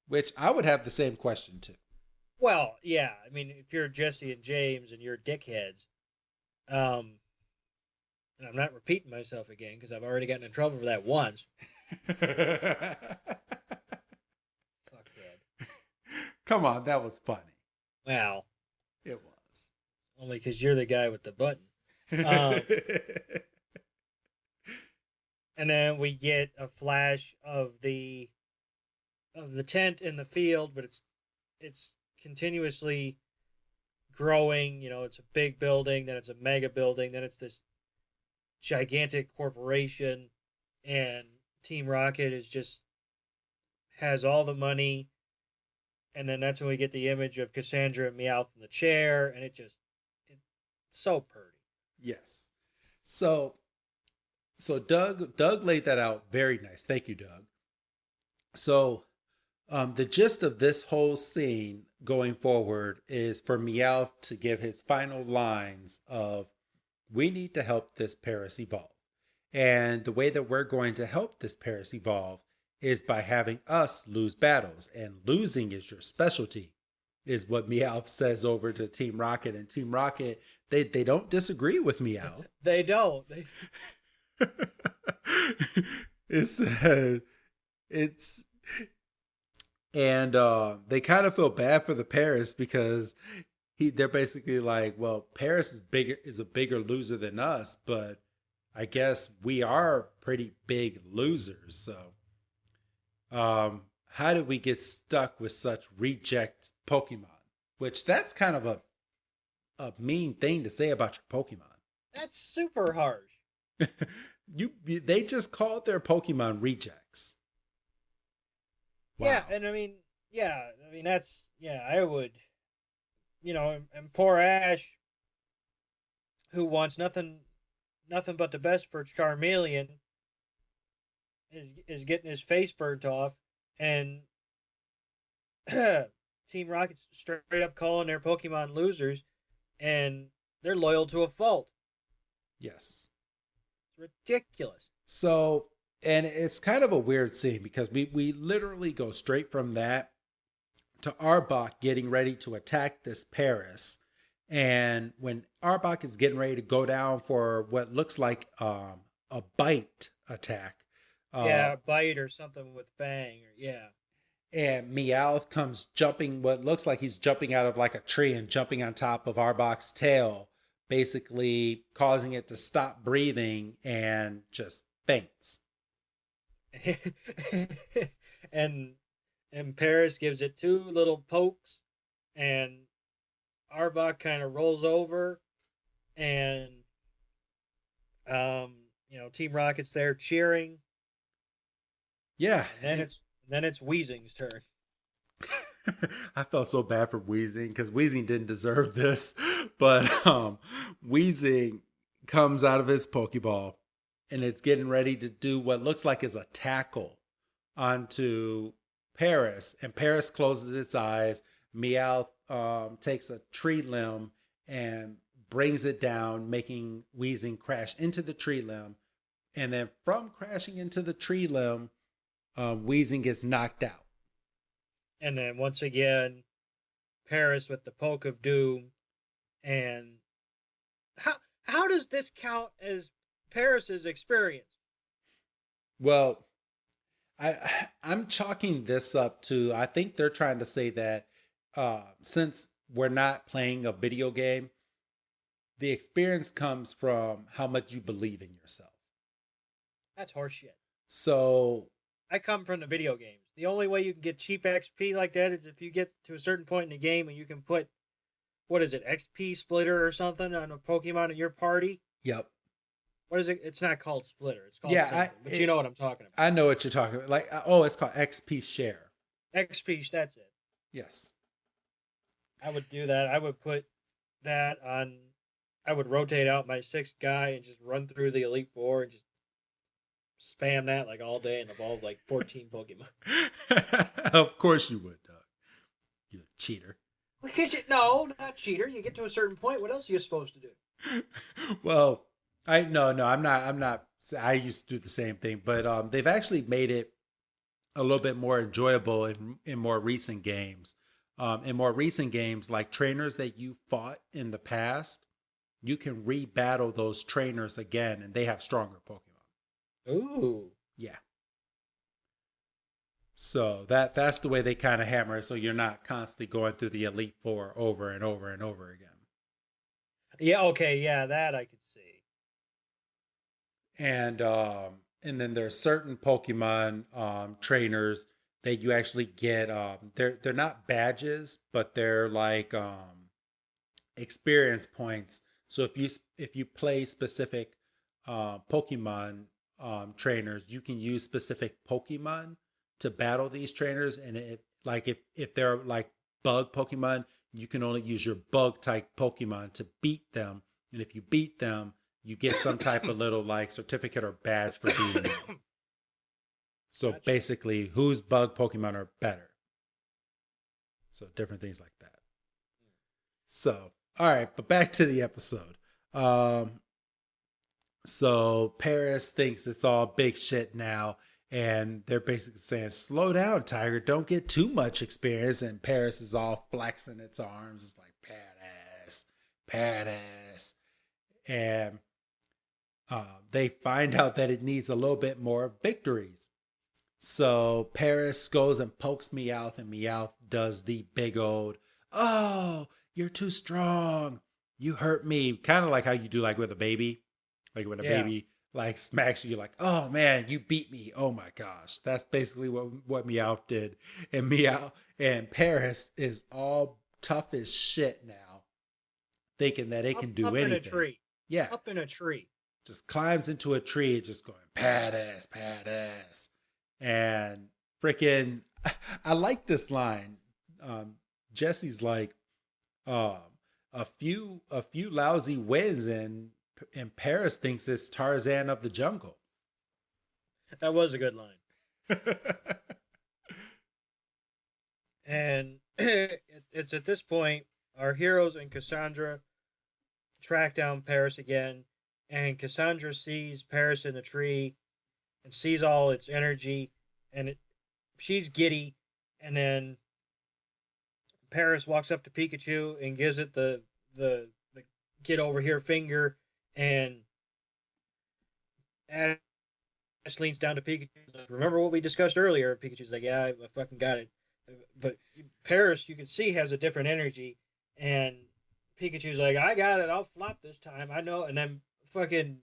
Which I would have the same question too. well, yeah, I mean, if you're Jesse and James and you're dickheads, um, and I'm not repeating myself again because I've already gotten in trouble for that once. Fuckhead. Come on, that was funny. Well, It was. only because you're the guy with the button. Um, and then we get a flash of the tent in the field, but it's continuously growing. It's a big building, then it's a mega building, then it's this gigantic corporation, and Team Rocket is just has all the money. And then that's when we get the image of Cassandra and Meowth in the chair, and it's so pretty. Yes. So Doug laid that out very nice. Thank you, Doug. So the gist of this whole scene going forward is for Meowth to give his final lines of, we need to help this Paris evolve. And the way that we're going to help this Paris evolve is by having us lose battles. And losing is your specialty, is what Meowth says over to Team Rocket. And Team Rocket, they don't disagree with Meowth. They don't. it's it's and they kind of feel bad for the Paris because they're basically like, well, Paris is a bigger loser than us, but I guess we are pretty big losers. So how did we get stuck with such reject Pokemon? Which that's kind of a mean thing to say about your Pokemon. That's super harsh. They just called their Pokemon rejects. Wow. Yeah, and I mean that's I would, and poor Ash, who wants nothing but the best for Charmeleon, is getting his face burnt off, and Team Rocket's straight up calling their Pokemon losers, and they're loyal to a fault. Yes. It's ridiculous. So, and it's kind of a weird scene because we literally go straight from that to Arbok getting ready to attack this Paris. And when Arbok is getting ready to go down for what looks like a bite attack. Bite or something with Fang. And Meowth comes jumping, what looks like he's jumping out of like a tree and jumping on top of Arbok's tail, basically causing it to stop breathing and just faints. and Paris gives it two little pokes, and Arbok kind of rolls over, and Team Rocket's there cheering. Yeah. And then it's Weezing's turn. I felt so bad for Weezing because Weezing didn't deserve this, but Weezing comes out of his Pokeball and it's getting ready to do what looks like is a tackle onto Paris, and Paris closes its eyes. Meowth takes a tree limb and brings it down, making Weezing crash into the tree limb. And then from crashing into the tree limb, Weezing gets knocked out. And then once again, Paris with the poke of doom. And how how does this count as Paris's experience? Well, I'm chalking this up to, I think they're trying to say that since we're not playing a video game, the experience comes from how much you believe in yourself. That's horseshit. So I come from the video games. The only way you can get cheap XP like that is if you get to a certain point in the game and you can put, what is it, XP splitter or something on a Pokemon in your party. yep. What is it? It's not called splitter. It's called Yeah, something. But you know what I'm talking about. I know what you're talking about. Like, oh, it's called XP share. XP, that's it. Yes. I would do that. I would put that on. I would rotate out my sixth guy and just run through the Elite Four and just spam that like all day and evolve like 14 Pokemon. Of course you would, Doug. You cheater. Because no, not cheater. You get to a certain point. What else are you supposed to do? Well, I'm not. I used to do the same thing, but they've actually made it a little bit more enjoyable in more recent games. In more recent games, like trainers that you fought in the past, you can re-battle those trainers again, and they have stronger Pokemon. Ooh. Yeah. So that's the way they kind of hammer it. So you're not constantly going through the Elite Four over and over and over again. Yeah. Okay. Yeah, that I could see. And then there's certain Pokemon trainers that you actually get. They're not badges, but they're like experience points. So if you play specific Pokemon trainers, you can use specific Pokemon to battle these trainers. And if they're like bug Pokemon, you can only use your bug type Pokemon to beat them. And if you beat them, you get some type of little like certificate or badge for beating them. So Gotcha. basically, whose bug Pokemon are better? So different things like that. So, all right, but back to the episode. So Paris thinks it's all big shit now, and they're basically saying, "Slow down, Tiger. Don't get too much experience." And Paris is all flexing its arms. It's like badass, badass, and they find out that it needs a little bit more victories. So Paris goes and pokes Meowth, and Meowth does the big old, "Oh, you're too strong. You hurt me." Kind of like how you do like with a baby. Like when a Yeah. baby like smacks you, you're like, "Oh man, you beat me. Oh my gosh." That's basically what Meowth did. And Paris is all tough as shit now, thinking that it can do up anything. in a tree. Yeah. Up in a tree. Just climbs into a tree, just going, "Badass, badass." And freaking, I like this line. Jesse's like, a few lousy wins, and Paris thinks it's Tarzan of the jungle. That was a good line. And it's at this point our heroes and Cassandra track down Paris again, and Cassandra sees Paris in the tree and sees all its energy, and she's giddy, and then Paris walks up to Pikachu and gives it the get over here finger, and Ash leans down to Pikachu. Remember what we discussed earlier? Pikachu's like, "Yeah, I fucking got it." But Paris, you can see, has a different energy, and Pikachu's like, "I got it. I'll flop this time. I know." And then fucking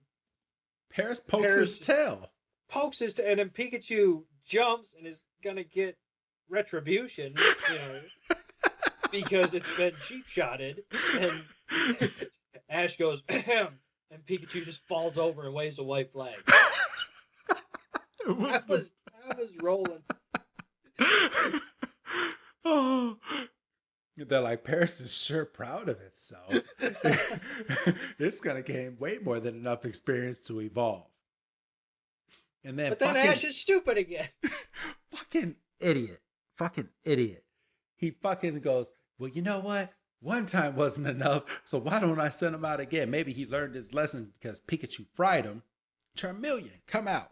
Paris pokes his tail. And then Pikachu jumps and is gonna get retribution, because it's been cheap shotted. And Ash goes, "Ahem," and Pikachu just falls over and waves a white flag. I was rolling. Oh, they're like, Paris is sure proud of itself. It's gonna gain way more than enough experience to evolve. And then But then Ash is stupid again. fucking idiot, fucking idiot. He fucking goes, well, you know what? One time wasn't enough, so why don't I send him out again? Maybe he learned his lesson because Pikachu fried him. Charmeleon, come out.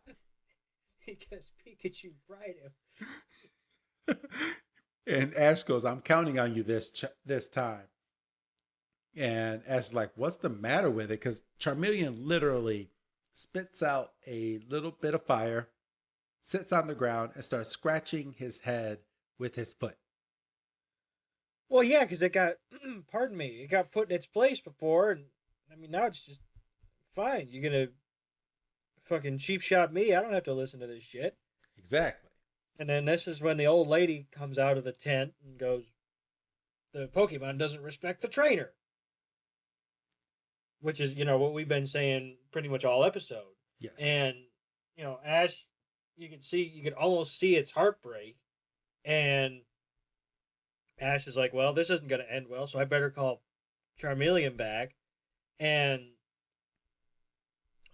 Because Pikachu fried him. And Ash goes, I'm counting on you this time. And Ash is like, what's the matter with it? Because Charmeleon literally spits out a little bit of fire, sits on the ground, and starts scratching his head with his foot. Well, yeah, because it got, pardon me, it got put in its place before, and I mean now it's just fine. You're gonna fucking cheap shot me. I don't have to listen to this shit. Exactly. And then this is when the old lady comes out of the tent and goes, "The Pokemon doesn't respect the trainer," which is what we've been saying pretty much all episode. Yes. And Ash, you could almost see its heartbreak, and Ash is like, well, this isn't going to end well, so I better call Charmeleon back. And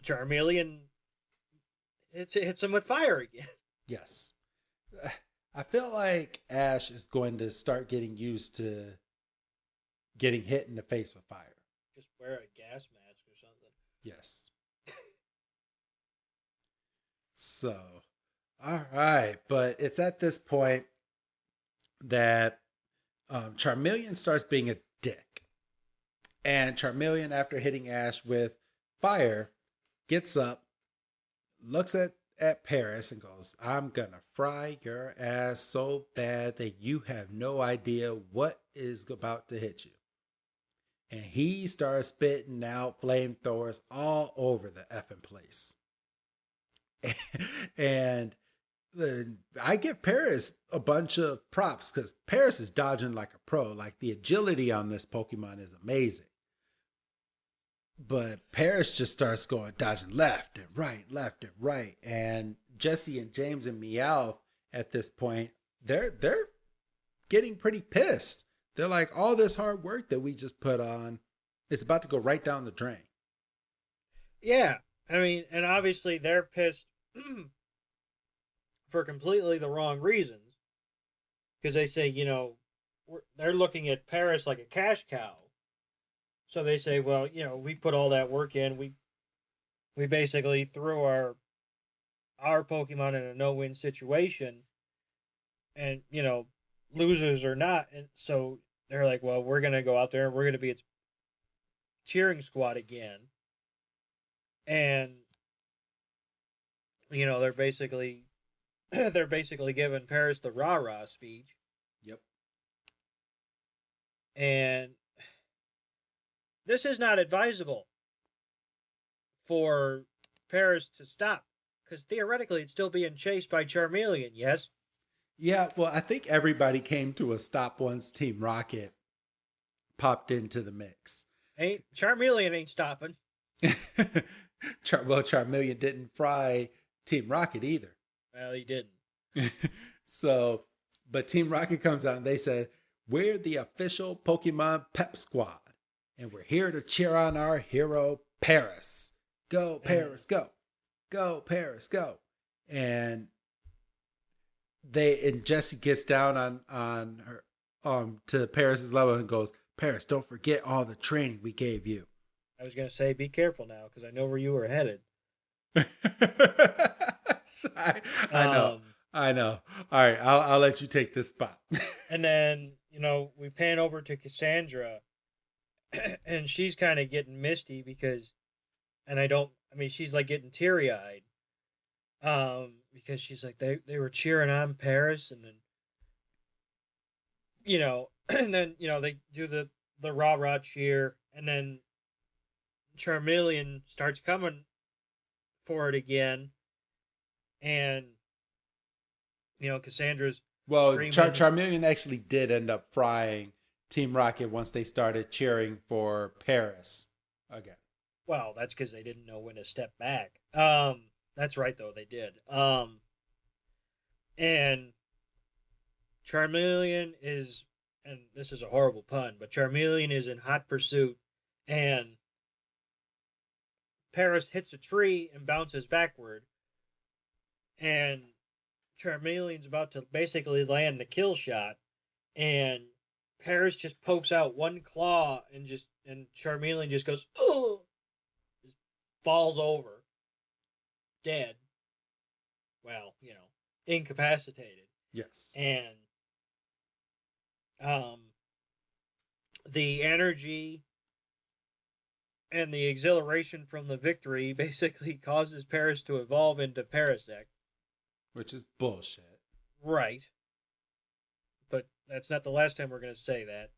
Charmeleon hits him with fire again. Yes. I feel like Ash is going to start getting used to getting hit in the face with fire. Just wear a gas mask or something. Yes. So, all right. But it's at this point that Charmeleon starts being a dick. And Charmeleon, after hitting Ash with fire, gets up, looks at Paris and goes, I'm gonna fry your ass so bad that you have no idea what is about to hit you. And he starts spitting out flamethrowers all over the effing place. And I give Paris a bunch of props because Paris is dodging like a pro. Like the agility on this Pokemon is amazing. But Paris just starts going dodging left and right. And Jesse and James and Meowth at this point, they're getting pretty pissed. They're like, all this hard work that we just put on is about to go right down the drain. Yeah, I mean, and obviously they're pissed for completely the wrong reasons because they say, they're looking at Paris like a cash cow. So they say, well, we put all that work in. We basically threw our Pokemon in a no-win situation, and losers or not, and so they're like, well, we're gonna go out there and we're gonna be its cheering squad again, and they're basically they're basically giving Paris the rah rah speech. Yep. And this is not advisable for Paris to stop because theoretically it's still being chased by Charmeleon. Yes. Yeah, well, I think everybody came to a stop once Team Rocket popped into the mix. Charmeleon ain't stopping. Charmeleon didn't fry Team Rocket either. Well, he didn't. So, but Team Rocket comes out and they say, we're the official Pokemon Pep Squad. And we're here to cheer on our hero, Paris. Go, Paris, go. Go, Paris, go. And Jesse gets down on her to Paris's level and goes, Paris, don't forget all the training we gave you. I was gonna say, be careful now, because I know where you were headed. I know. All right, I'll let you take this spot. And then we pan over to Cassandra, and she's kind of getting misty because, she's like getting teary eyed, because she's like they were cheering on Paris, and then and then they do the rah rah cheer, and then Charmeleon starts coming for it again, and Cassandra's Charmeleon actually did end up frying Team Rocket once they started cheering for Paris again. Well, that's because they didn't know when to step back. That's right, though, they did. And Charmeleon is, and this is a horrible pun, but Charmeleon is in hot pursuit, and Paris hits a tree and bounces backward, and Charmeleon's about to basically land the kill shot, and Paris just pokes out one claw and Charmeleon just goes, oh, just falls over, dead. Well, incapacitated. Yes. And um, the energy and the exhilaration from the victory basically causes Paris to evolve into Parasect. Which is bullshit. Right. But that's not the last time we're going to say that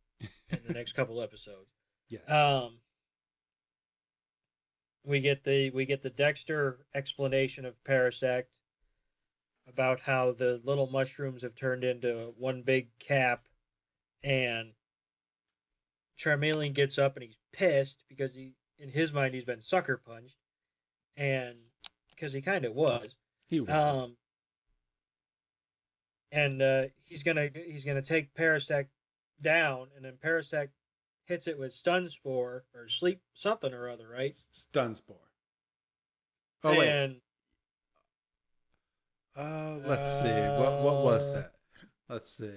in the next couple episodes. Yes. We get the Dexter explanation of Parasect about how the little mushrooms have turned into one big cap, and Charmeleon gets up and he's pissed because in his mind, he's been sucker punched, and because he kind of was. He was. And he's gonna take Parasect down, and then Parasect hits it with Stun Spore or Sleep something or other, right? Stun Spore. Oh and, wait. Let's see. What was that? Let's see.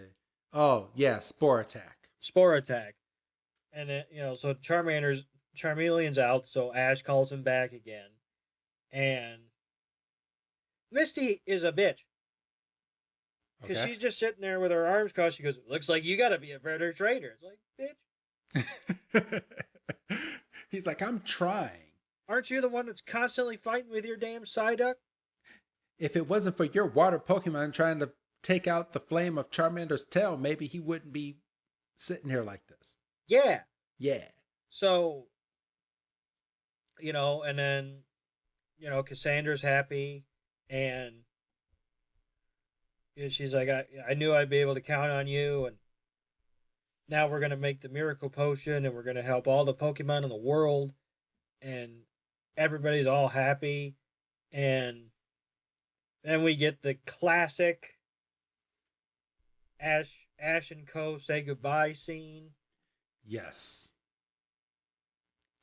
Oh yeah, Spore Attack. Spore Attack. And then, so Charmeleon's out, so Ash calls him back again. And Misty is a bitch. Because she's just sitting there with her arms crossed. She goes, looks like you got to be a better trader. It's like, bitch. He's like, I'm trying. Aren't you the one that's constantly fighting with your damn Psyduck? If it wasn't for your water Pokemon trying to take out the flame of Charmander's tail, maybe he wouldn't be sitting here like this. Yeah. Yeah. So, and then, Cassandra's happy, and she's like, I knew I'd be able to count on you, and now we're going to make the miracle potion, and we're going to help all the Pokemon in the world, and everybody's all happy, and then we get the classic Ash and Co. say goodbye scene. Yes.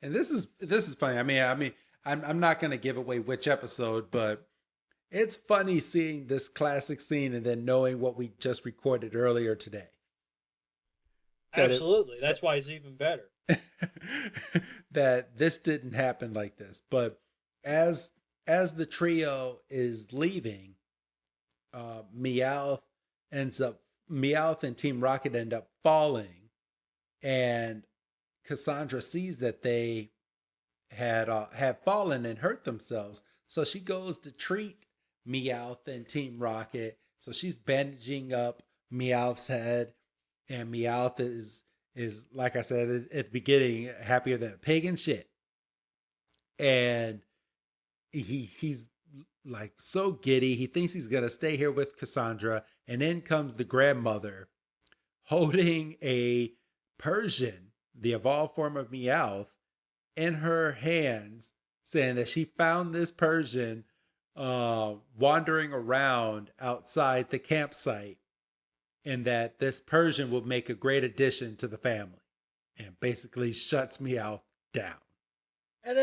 And this is funny. I mean, I'm not going to give away which episode, but it's funny seeing this classic scene and then knowing what we just recorded earlier today. Absolutely. That's why it's even better. That this didn't happen like this. But as the trio is leaving, Meowth and Team Rocket end up falling, and Cassandra sees that they had fallen and hurt themselves. So she goes to treat Meowth and Team Rocket. So she's bandaging up Meowth's head, and Meowth is like I said at the beginning, happier than a pig in shit. And he's like so giddy. He thinks he's gonna stay here with Cassandra, and in comes the grandmother holding a Persian, the evolved form of Meowth, in her hands, saying that she found this Persian wandering around outside the campsite, and that this Persian will make a great addition to the family, and basically shuts Meowth down. And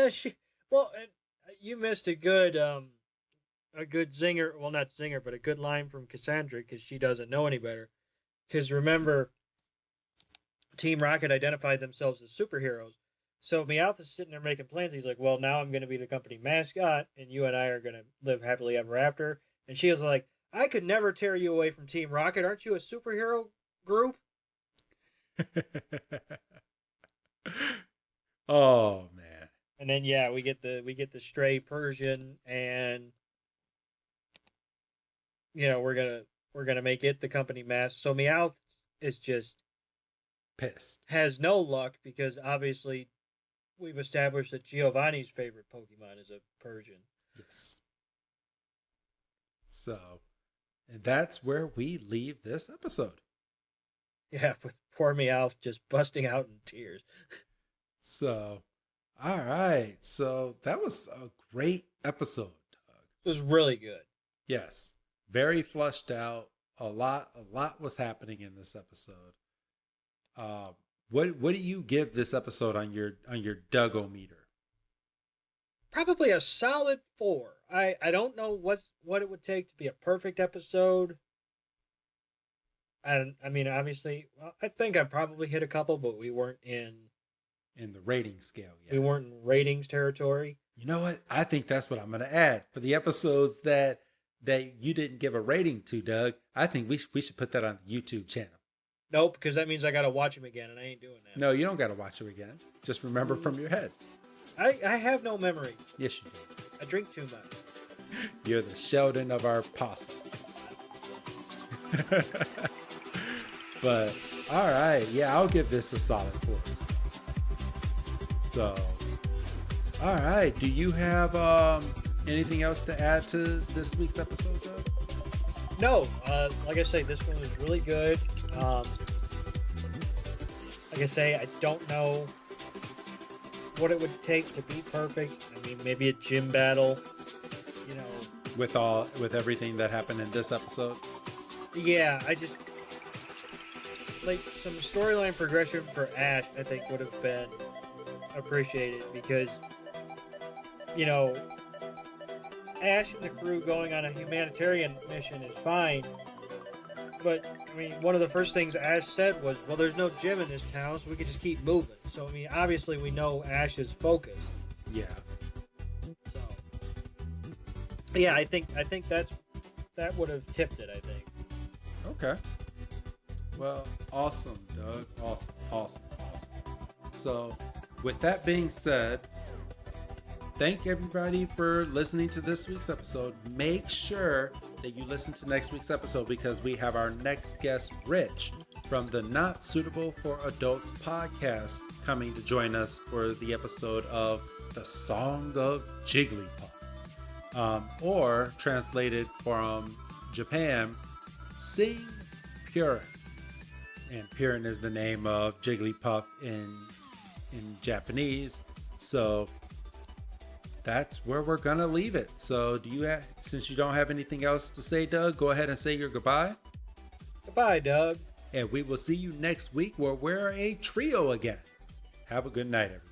you missed a good zinger. Well, not zinger, but a good line from Cassandra, because she doesn't know any better. Because remember, Team Rocket identified themselves as superheroes. So Meowth is sitting there making plans. He's like, well, now I'm going to be the company mascot, and you and I are going to live happily ever after. And she is like, I could never tear you away from Team Rocket. Aren't you a superhero group? Oh, man. And then, we get the stray Persian, and we're gonna make it the company mask. So Meowth is just pissed. Has no luck, because obviously we've established that Giovanni's favorite Pokemon is a Persian. Yes. So, and that's where we leave this episode. Yeah, with poor Meowth just busting out in tears. So, all right. So that was a great episode, Doug. It was really good. Yes. Very flushed out. A lot was happening in this episode. What do you give this episode on your Duggo-meter? Probably a solid 4. I don't know what it would take to be a perfect episode. I mean, obviously, well, I think I probably hit a couple, but we weren't In the rating scale yet. we weren't in ratings territory. You know what? I think that's what I'm going to add for the episodes that you didn't give a rating to, Doug. I think we should put that on the YouTube channel. Nope, because that means I got to watch him again, and I ain't doing that. No, you don't got to watch it again. Just remember from your head. I have no memory. Yes, you do. I drink too much. You're the Sheldon of our posse. But all right, yeah, I'll give this a solid 4 as well. So, all right, do you have anything else to add to this week's episode, Doug? No, like I say, this one was really good. Like I say, I don't know what it would take to be perfect. I mean, maybe a gym battle, you know. With everything that happened in this episode? Yeah, I just like some storyline progression for Ash. I think would have been appreciated because, you know, Ash and the crew going on a humanitarian mission is fine. But, I mean, one of the first things Ash said was, well, there's no gym in this town, so we could just keep moving. So, I mean, obviously we know Ash's focus. Yeah. So, yeah, I think that would have tipped it, I think. Okay. Well, awesome, Doug. Awesome. So, with that being said, thank everybody for listening to this week's episode. Make sure that you listen to next week's episode because we have our next guest, Rich, from the Not Suitable for Adults podcast, coming to join us for the episode of The Song of Jigglypuff. Or translated from Japan, Sing Purin. And Purin is the name of Jigglypuff in Japanese. So that's where we're gonna leave it. So since you don't have anything else to say, Doug, go ahead and say your goodbye. Goodbye, Doug. And we will see you next week where we're a trio again. Have a good night, everybody.